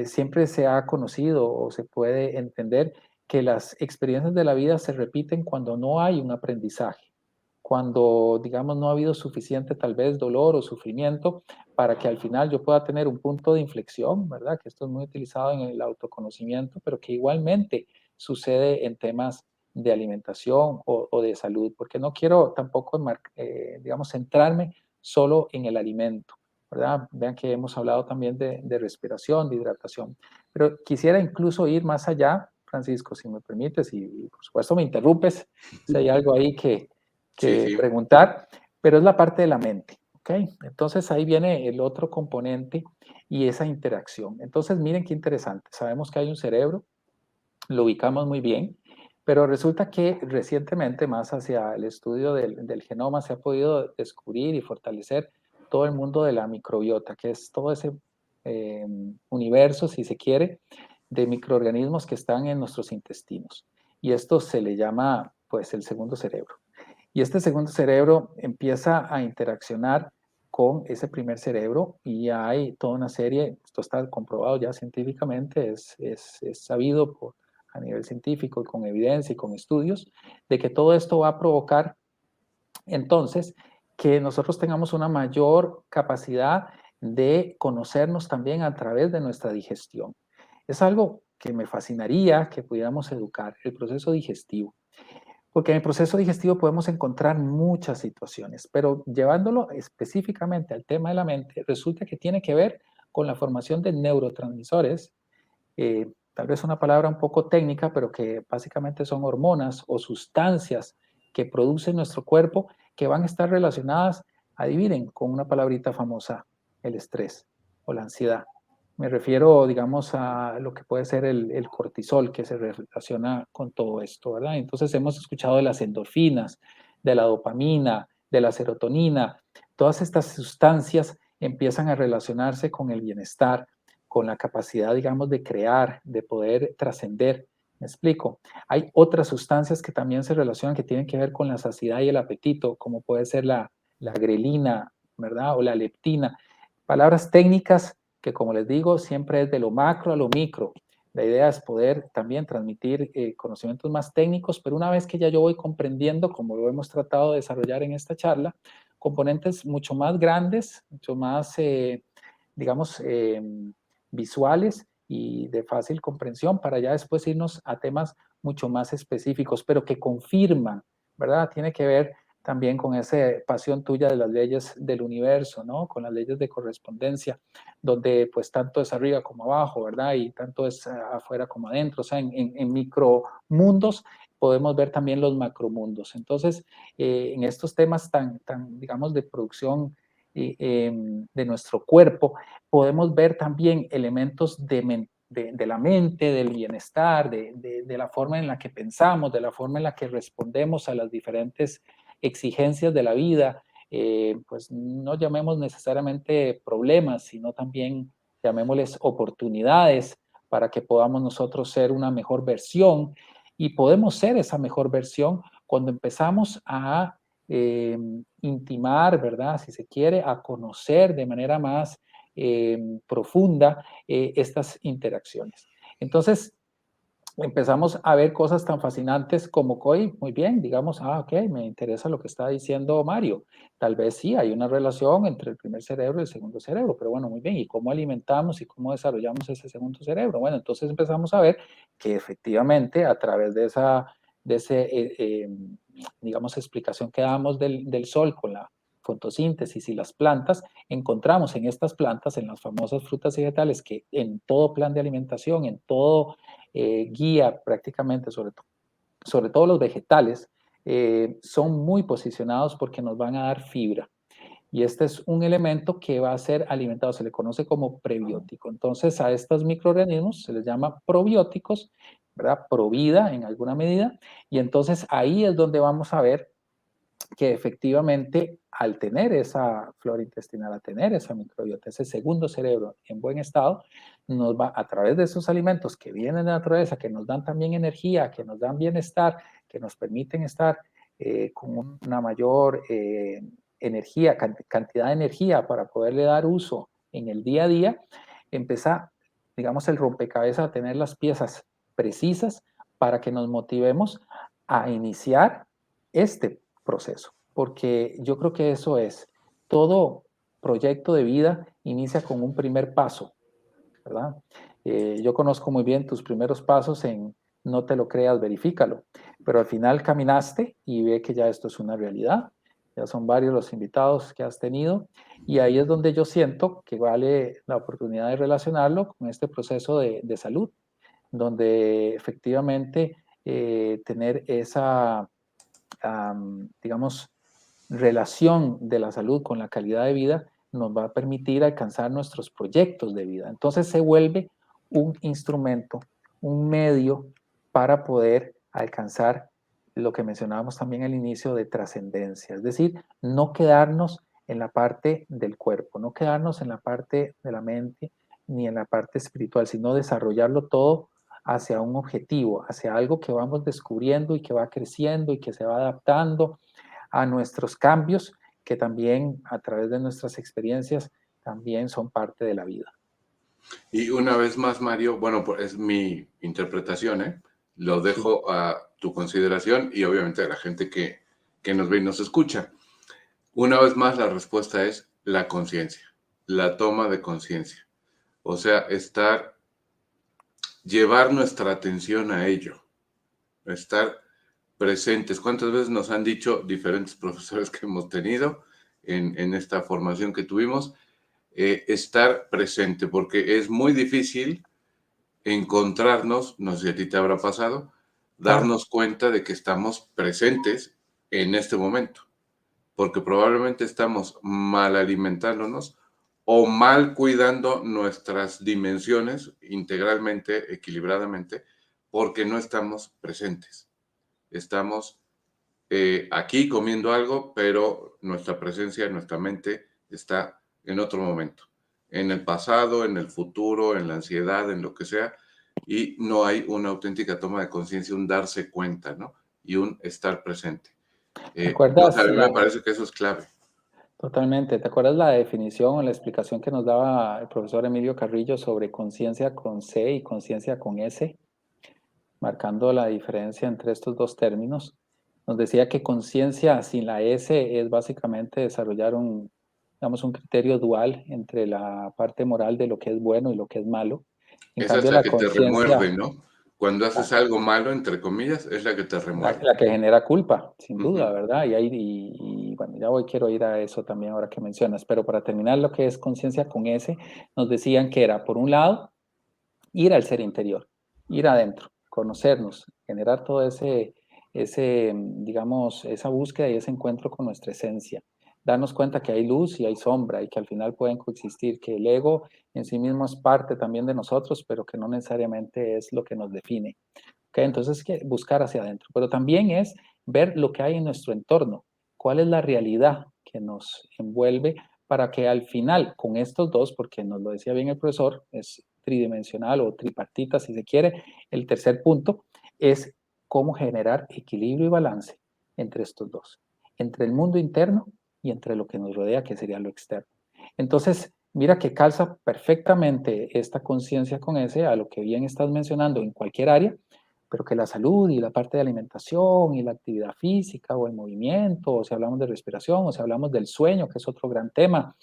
Siempre se ha conocido o se puede entender que las experiencias de la vida se repiten cuando no hay un aprendizaje, cuando, digamos, no ha habido suficiente tal vez dolor o sufrimiento para que al final yo pueda tener un punto de inflexión, ¿verdad? Que esto es muy utilizado en el autoconocimiento, pero que igualmente sucede en temas de alimentación o de salud, porque no quiero tampoco, digamos, centrarme solo en el alimento, ¿verdad? Vean que hemos hablado también de respiración, de hidratación, pero quisiera incluso ir más allá, Francisco, si me permites, y por supuesto me interrumpes si hay algo ahí Sí, que sí. preguntar, pero es la parte de la mente, ¿ok? Entonces ahí viene el otro componente y esa interacción. Entonces miren qué interesante, sabemos que hay un cerebro, lo ubicamos muy bien, pero resulta que recientemente, más hacia el estudio del genoma, se ha podido descubrir y fortalecer todo el mundo de la microbiota, que es todo ese universo, si se quiere, de microorganismos que están en nuestros intestinos. Y esto se le llama, pues, el segundo cerebro. Y este segundo cerebro empieza a interaccionar con ese primer cerebro y hay toda una serie, esto está comprobado ya científicamente, es sabido a nivel científico y con evidencia y con estudios, de que todo esto va a provocar entonces que nosotros tengamos una mayor capacidad de conocernos también a través de nuestra digestión. Es algo que me fascinaría que pudiéramos educar, el proceso digestivo. Porque en el proceso digestivo podemos encontrar muchas situaciones, pero llevándolo específicamente al tema de la mente, resulta que tiene que ver con la formación de neurotransmisores, tal vez una palabra un poco técnica, pero que básicamente son hormonas o sustancias que produce nuestro cuerpo que van a estar relacionadas, adivinen, con una palabrita famosa, el estrés o la ansiedad. Me refiero, digamos, a lo que puede ser el cortisol, que se relaciona con todo esto, ¿verdad? Entonces hemos escuchado de las endorfinas, de la dopamina, de la serotonina. Todas estas sustancias empiezan a relacionarse con el bienestar, con la capacidad, digamos, de crear, de poder trascender. ¿Me explico? Hay otras sustancias que también se relacionan, que tienen que ver con la saciedad y el apetito, como puede ser la grelina, ¿verdad? O la leptina. Palabras técnicas que, como les digo, siempre es de lo macro a lo micro. La idea es poder también transmitir conocimientos más técnicos, pero una vez que ya yo voy comprendiendo, como lo hemos tratado de desarrollar en esta charla, componentes mucho más grandes, mucho más, digamos, visuales y de fácil comprensión para ya después irnos a temas mucho más específicos, pero que confirman, ¿verdad? Tiene que ver también con esa pasión tuya de las leyes del universo, ¿no? Con las leyes de correspondencia, donde pues tanto es arriba como abajo, ¿verdad? Y tanto es afuera como adentro, o sea, en micromundos podemos ver también los macromundos. Entonces, en estos temas tan, digamos, de producción de nuestro cuerpo, podemos ver también elementos de la mente, del bienestar, de la forma en la que pensamos, de la forma en la que respondemos a las diferentes exigencias de la vida, pues no llamemos necesariamente problemas, sino también llamémosles oportunidades para que podamos nosotros ser una mejor versión, y podemos ser esa mejor versión cuando empezamos a intimar, ¿verdad? Si se quiere, a conocer de manera más profunda estas interacciones. Entonces, empezamos a ver cosas tan fascinantes como hoy, muy bien, digamos, ok, me interesa lo que está diciendo Mario. Tal vez sí, hay una relación entre el primer cerebro y el segundo cerebro, pero bueno, muy bien, ¿y cómo alimentamos y cómo desarrollamos ese segundo cerebro? Bueno, entonces empezamos a ver que efectivamente a través de digamos, explicación que damos del sol con la fotosíntesis y las plantas, encontramos en estas plantas, en las famosas frutas y vegetales, que en todo plan de alimentación, en todo guía prácticamente, sobre todo los vegetales, son muy posicionados porque nos van a dar fibra. Y este es un elemento que va a ser alimentado, se le conoce como prebiótico. Entonces a estos microorganismos se les llama probióticos, ¿verdad? Provida en alguna medida. Y entonces ahí es donde vamos a ver que efectivamente al tener esa flora intestinal, a tener esa microbiota, ese segundo cerebro en buen estado, nos va a través de esos alimentos que vienen de la naturaleza, que nos dan también energía, que nos dan bienestar, que nos permiten estar con una mayor energía, cantidad de energía para poderle dar uso en el día a día, empieza, digamos, el rompecabezas a tener las piezas precisas para que nos motivemos a iniciar este proceso, porque yo creo que eso es, todo proyecto de vida inicia con un primer paso, ¿verdad? Yo conozco muy bien tus primeros pasos en no te lo creas, verifícalo, pero al final caminaste y ve que ya esto es una realidad, ya son varios los invitados que has tenido, y ahí es donde yo siento que vale la oportunidad de relacionarlo con este proceso de salud, donde efectivamente tener esa digamos, relación de la salud con la calidad de vida nos va a permitir alcanzar nuestros proyectos de vida. Entonces se vuelve un instrumento, un medio para poder alcanzar lo que mencionábamos también al inicio de trascendencia, es decir, no quedarnos en la parte del cuerpo, no quedarnos en la parte de la mente ni en la parte espiritual, sino desarrollarlo todo hacia un objetivo, hacia algo que vamos descubriendo y que va creciendo y que se va adaptando a nuestros cambios, que también a través de nuestras experiencias también son parte de la vida. Y una vez más, Mario, bueno, es mi interpretación, ¿eh? Lo dejo sí. A tu consideración y obviamente a la gente que nos ve y nos escucha. Una vez más, la respuesta es la conciencia, la toma de conciencia. O sea, llevar nuestra atención a ello, estar presentes. ¿Cuántas veces nos han dicho diferentes profesores que hemos tenido en esta formación que tuvimos? Estar presente, porque es muy difícil encontrarnos, no sé si a ti te habrá pasado, darnos cuenta de que estamos presentes en este momento, porque probablemente estamos mal alimentándonos o mal cuidando nuestras dimensiones integralmente, equilibradamente, porque no estamos presentes. Estamos aquí comiendo algo, pero nuestra presencia, nuestra mente está en otro momento, en el pasado, en el futuro, en la ansiedad, en lo que sea, y no hay una auténtica toma de conciencia, un darse cuenta, ¿no? Y un estar presente. ¿Te Entonces, acuerdas a mí me parece que eso es clave. Totalmente. ¿Te acuerdas la definición o la explicación que nos daba el profesor Emilio Carrillo sobre conciencia con C y conciencia con S? Marcando la diferencia entre estos dos términos. Nos decía que conciencia sin la S es básicamente desarrollar digamos, un criterio dual entre la parte moral de lo que es bueno y lo que es malo. En Esa es cambio, la la que te conciencia, remuerde, ¿no? Cuando haces algo malo, entre comillas, es la que te remuerde. la que genera culpa, sin duda, Uh-huh. ¿verdad? Y bueno, ya quiero ir a eso también ahora que mencionas, pero para terminar lo que es conciencia con S, nos decían que era, por un lado, ir al ser interior, ir adentro, conocernos, generar todo digamos, esa búsqueda y ese encuentro con nuestra esencia, darnos cuenta que hay luz y hay sombra y que al final pueden coexistir, que el ego en sí mismo es parte también de nosotros, pero que no necesariamente es lo que nos define. ¿Okay? Entonces, que buscar hacia adentro, pero también es ver lo que hay en nuestro entorno, cuál es la realidad que nos envuelve para que al final, con estos dos, porque nos lo decía bien el profesor, es tridimensional o tripartita si se quiere, el tercer punto es cómo generar equilibrio y balance entre estos dos, entre el mundo interno y entre lo que nos rodea, que sería lo externo. Entonces, mira que calza perfectamente esta conciencia con ese a lo que bien estás mencionando en cualquier área, pero que la salud y la parte de alimentación y la actividad física o el movimiento, o si hablamos de respiración, o si hablamos del sueño, que es otro gran tema,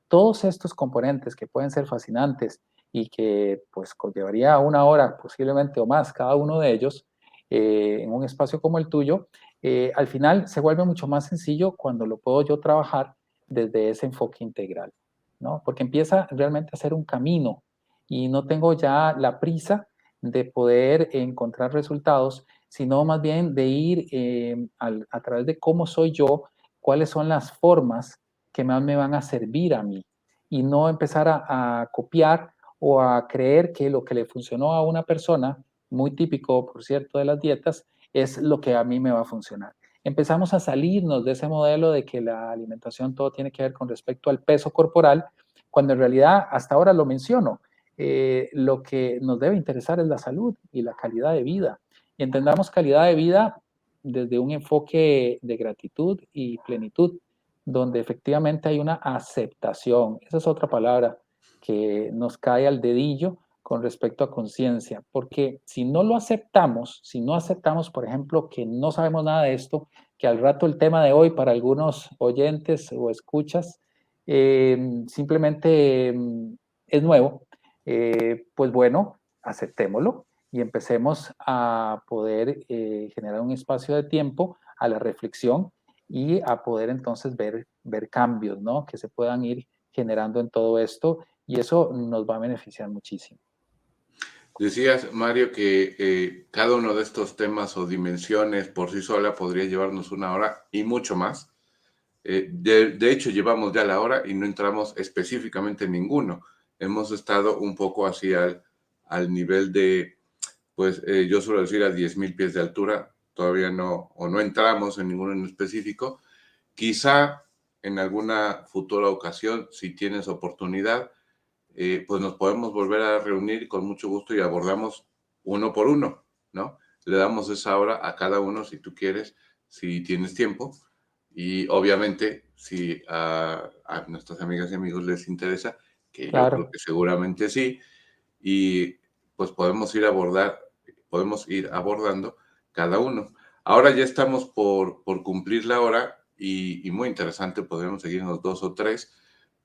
todos estos componentes que pueden ser fascinantes y que pues llevaría una hora posiblemente o más cada uno de ellos en un espacio como el tuyo, al final se vuelve mucho más sencillo cuando lo puedo yo trabajar desde ese enfoque integral, ¿no? Porque empieza realmente a ser un camino y no tengo ya la prisa de poder encontrar resultados, sino más bien de ir a través de cómo soy yo, cuáles son las formas que más me van a servir a mí y no empezar a copiar o a creer que lo que le funcionó a una persona, muy típico, por cierto, de las dietas, es lo que a mí me va a funcionar. Empezamos a salirnos de ese modelo de que la alimentación todo tiene que ver con respecto al peso corporal, cuando en realidad hasta ahora lo menciono, lo que nos debe interesar es la salud y la calidad de vida. Y entendamos calidad de vida desde un enfoque de gratitud y plenitud, donde efectivamente hay una aceptación. Esa es otra palabra que nos cae al dedillo con respecto a conciencia, porque si no lo aceptamos, si no aceptamos, por ejemplo, que no sabemos nada de esto, que al rato el tema de hoy para algunos oyentes o escuchas simplemente es nuevo, pues bueno, aceptémoslo y empecemos a poder generar un espacio de tiempo a la reflexión y a poder entonces ver cambios, ¿no? Que se puedan ir generando en todo esto y eso nos va a beneficiar muchísimo. Decías, Mario, que cada uno de estos temas o dimensiones por sí sola podría llevarnos una hora y mucho más. De hecho, llevamos ya la hora y no entramos específicamente en ninguno. Hemos estado un poco así al nivel de, pues yo suelo decir a 10,000 pies de altura. Todavía no, o no entramos en ninguno en específico. Quizá en alguna futura ocasión, si tienes oportunidad, pues nos podemos volver a reunir con mucho gusto y abordamos uno por uno, ¿no? Le damos esa hora a cada uno si tú quieres, si tienes tiempo. Y obviamente, si a nuestras amigas y amigos les interesa, que yo creo Claro, que seguramente sí, y pues podemos ir abordando cada uno. Ahora ya estamos por cumplir la hora y muy interesante, podríamos seguirnos 2 o 3,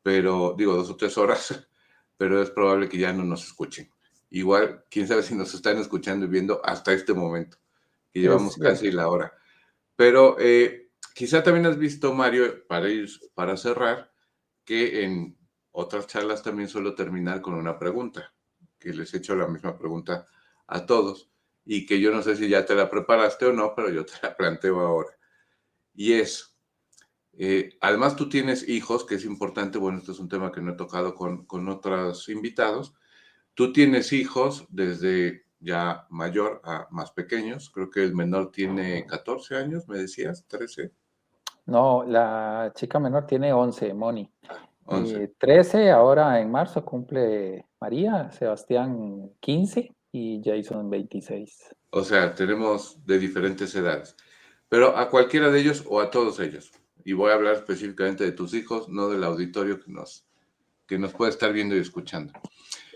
pero digo 2 o 3 horas, pero es probable que ya no nos escuchen. Igual, quién sabe si nos están escuchando y viendo hasta este momento, que es llevamos casi cierto. la hora. Pero quizá también has visto, Mario, para cerrar, que en otras charlas también suelo terminar con una pregunta, que les he hecho la misma pregunta a todos y que yo no sé si ya te la preparaste o no, pero yo te la planteo ahora. Y es, además tú tienes hijos, que es importante, bueno, este es un tema que no he tocado con otros invitados, tú tienes hijos desde ya mayor a más pequeños, creo que el menor tiene 14 años, me decías, 13, No, la chica menor tiene 11, Moni. 11. 13, ahora en marzo cumple María, Sebastián 15 y Jason 26. O sea, tenemos de diferentes edades, pero a cualquiera de ellos o a todos ellos. Y voy a hablar específicamente de tus hijos, no del auditorio que nos puede estar viendo y escuchando.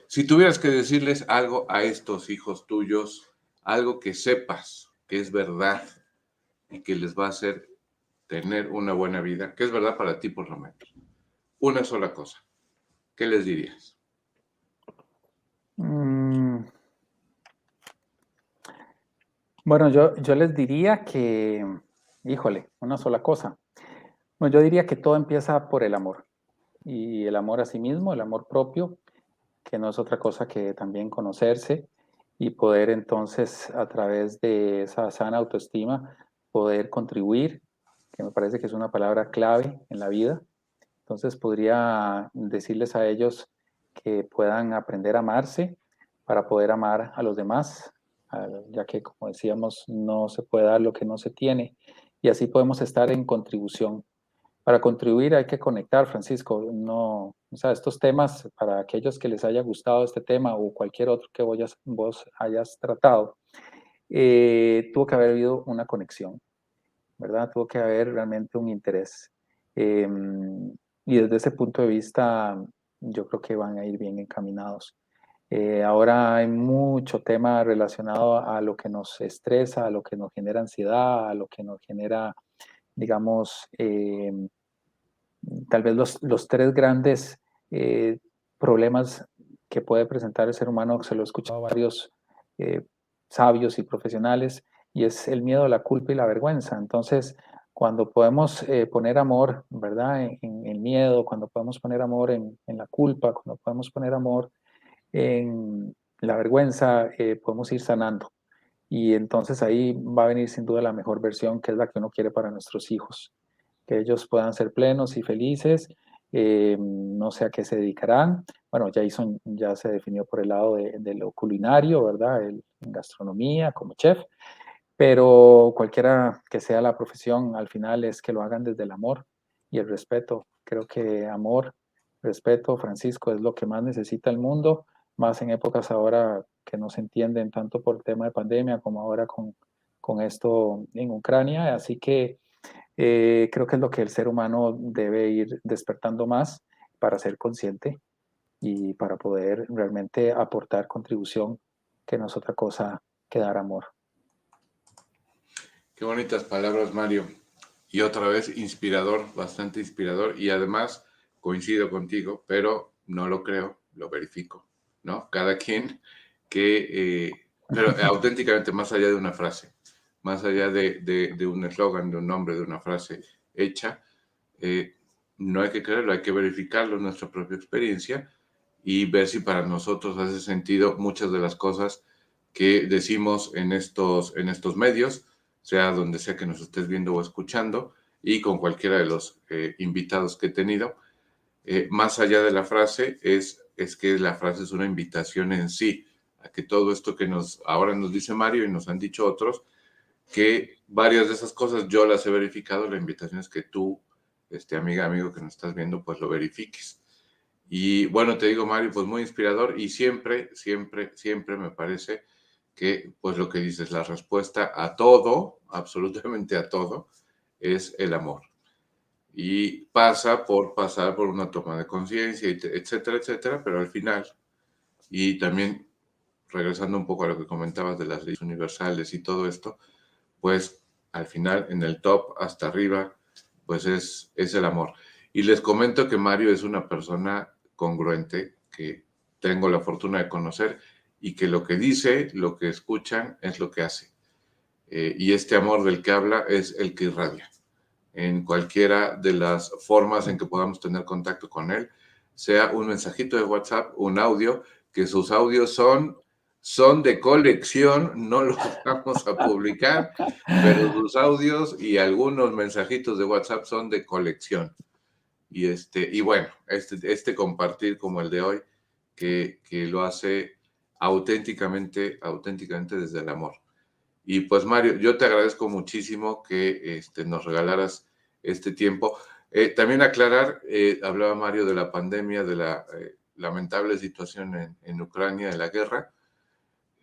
Si tuvieras que decirles algo a estos hijos tuyos, algo que sepas que es verdad y que les va a hacer tener una buena vida, que es verdad para ti por lo menos, una sola cosa, ¿qué les dirías? Mm, bueno, yo les diría que, híjole, una sola cosa. Bueno, yo diría que todo empieza por el amor y el amor a sí mismo, el amor propio, que no es otra cosa que también conocerse y poder entonces a través de esa sana autoestima poder contribuir que me parece que es una palabra clave en la vida. Entonces podría decirles a ellos que puedan aprender a amarse para poder amar a los demás, ya que, como decíamos, no se puede dar lo que no se tiene, y así podemos estar en contribución. Para contribuir hay que conectar, Francisco. No, o sea, estos temas, para aquellos que les haya gustado este tema o cualquier otro que vos hayas tratado, tuvo que haber habido una conexión, ¿verdad? Tuvo que haber realmente un interés. Eh, y desde ese punto de vista, yo creo que van a ir bien encaminados. Ahora hay mucho tema relacionado a lo que nos estresa, a lo que nos genera ansiedad, a lo que nos genera, digamos, tal vez los tres grandes problemas que puede presentar el ser humano, que se lo he escuchado a varios eh, sabios y profesionales, y es el miedo, la culpa y la vergüenza. Entonces, cuando podemos poner amor, ¿verdad? En el miedo, cuando podemos poner amor en la culpa, cuando podemos poner amor en la vergüenza, podemos ir sanando. Y entonces ahí va a venir sin duda la mejor versión, que es la que uno quiere para nuestros hijos, que ellos puedan ser plenos y felices, no sé a qué se dedicarán. Bueno, Jason ya se definió por el lado de lo culinario, ¿verdad? En gastronomía, como chef, pero cualquiera que sea la profesión, al final es que lo hagan desde el amor y el respeto. Creo que amor, respeto, Francisco, es lo que más necesita el mundo, más en épocas ahora que no se entienden tanto por el tema de pandemia como ahora con esto en Ucrania. Así que creo que es lo que el ser humano debe ir despertando más para ser consciente y para poder realmente aportar contribución, que no es otra cosa que dar amor. Qué bonitas palabras, Mario. Y otra vez, inspirador, bastante inspirador. Y además, coincido contigo, pero no lo creo, lo verifico, ¿no? Cada quien pero auténticamente, más allá de una frase, más allá de un eslogan, de un nombre, de una frase hecha, eh, no hay que creerlo, hay que verificarlo en nuestra propia experiencia y ver si para nosotros hace sentido muchas de las cosas que decimos en estos medios, sea donde sea que nos estés viendo o escuchando, y con cualquiera de los invitados que he tenido. Más allá de la frase, es que la frase es una invitación en sí, a que todo esto que ahora nos dice Mario y nos han dicho otros, que varias de esas cosas yo las he verificado, la invitación es que tú, amiga, amigo que nos estás viendo, pues lo verifiques. Y bueno, te digo, Mario, pues muy inspirador y siempre, siempre, siempre me parece que, pues lo que dices, la respuesta a todo, absolutamente a todo, es el amor. Y pasar por una toma de conciencia, etcétera, etcétera, pero al final, y también regresando un poco a lo que comentabas de las leyes universales y todo esto, pues al final, en el top, hasta arriba, pues es el amor. Y les comento que Mario es una persona congruente, que tengo la fortuna de conocer y que lo que dice, lo que escuchan, es lo que hace. Y este amor del que habla es el que irradia en cualquiera de las formas en que podamos tener contacto con él, sea un mensajito de WhatsApp, un audio, que sus audios son de colección, no los vamos a publicar, pero sus audios y algunos mensajitos de WhatsApp son de colección. Y bueno, este compartir como el de hoy, que lo hace auténticamente, auténticamente desde el amor. Y pues Mario, yo te agradezco muchísimo que nos regalaras este tiempo. También aclarar, hablaba Mario de la pandemia, de la lamentable situación en Ucrania, de la guerra,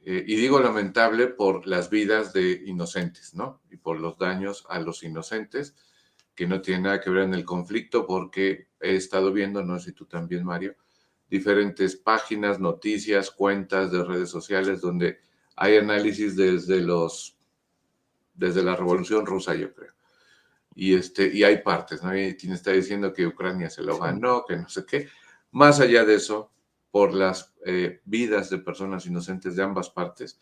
y digo lamentable por las vidas de inocentes, ¿no? Y por los daños a los inocentes, que no tiene nada que ver en el conflicto, porque he estado viendo, no sé si tú también, Mario, diferentes páginas, noticias, cuentas de redes sociales donde hay análisis desde la Revolución Rusa, yo creo. Y hay partes, ¿no? Y quien está diciendo que Ucrania se lo ganó, que no sé qué. Más allá de eso, por las vidas de personas inocentes de ambas partes,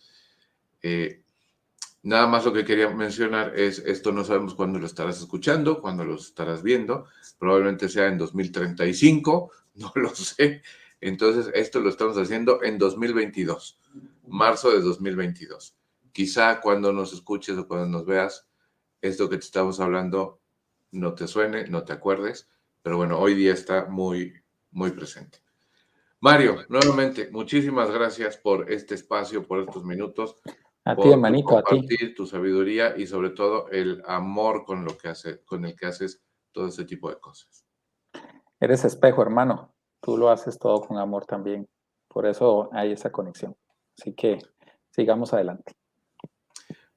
nada más lo que quería mencionar es, esto no sabemos cuándo lo estarás escuchando, cuándo lo estarás viendo, probablemente sea en 2035, no lo sé. Entonces, esto lo estamos haciendo en 2022, marzo de 2022. Quizá cuando nos escuches o cuando nos veas, esto que te estamos hablando no te suene, no te acuerdes, pero bueno, hoy día está muy, muy presente. Mario, nuevamente, muchísimas gracias por este espacio, por estos minutos, A ti, por tu hermanito, a ti. compartir, tu sabiduría y sobre todo el amor con el que haces todo ese tipo de cosas. Eres espejo, hermano. Tú lo haces todo con amor también. Por eso hay esa conexión. Así que sigamos adelante.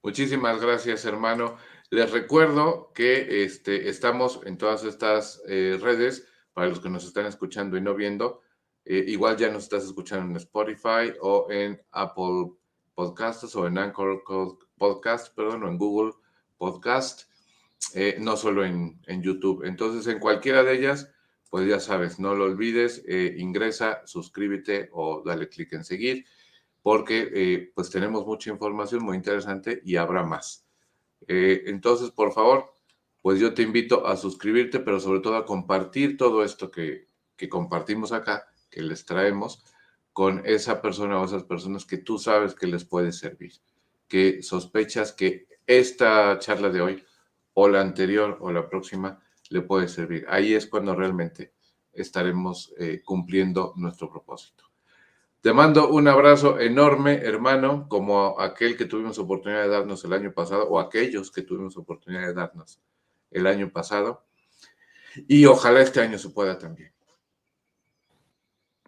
Muchísimas gracias, hermano. Les recuerdo que estamos en todas estas redes, para los que nos están escuchando y no viendo. Igual ya nos estás escuchando en Spotify o en Apple Podcasts o en Anchor Podcast, perdón, o en Google Podcast, no solo en YouTube. Entonces, en cualquiera de ellas, pues ya sabes, no lo olvides, ingresa, suscríbete o dale clic en seguir, porque pues tenemos mucha información muy interesante y habrá más. Entonces, por favor, pues yo te invito a suscribirte, pero sobre todo a compartir todo esto que compartimos acá, que les traemos, con esa persona o esas personas que tú sabes que les puede servir, que sospechas que esta charla de hoy o la anterior o la próxima le puede servir. Ahí es cuando realmente estaremos cumpliendo nuestro propósito. Te mando un abrazo enorme, hermano, como aquel que tuvimos oportunidad de darnos el año pasado, o aquellos que tuvimos oportunidad de darnos el año pasado. Y ojalá este año se pueda también.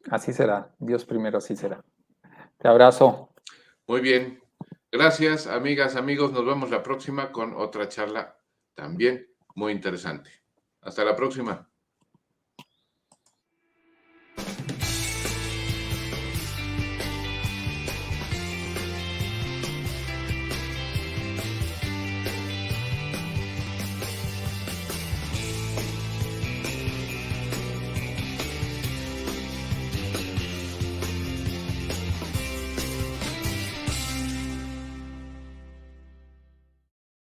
Así será. Dios primero, así será. Te abrazo. Muy bien. Gracias, amigas, amigos. Nos vemos la próxima con otra charla también muy interesante. Hasta la próxima.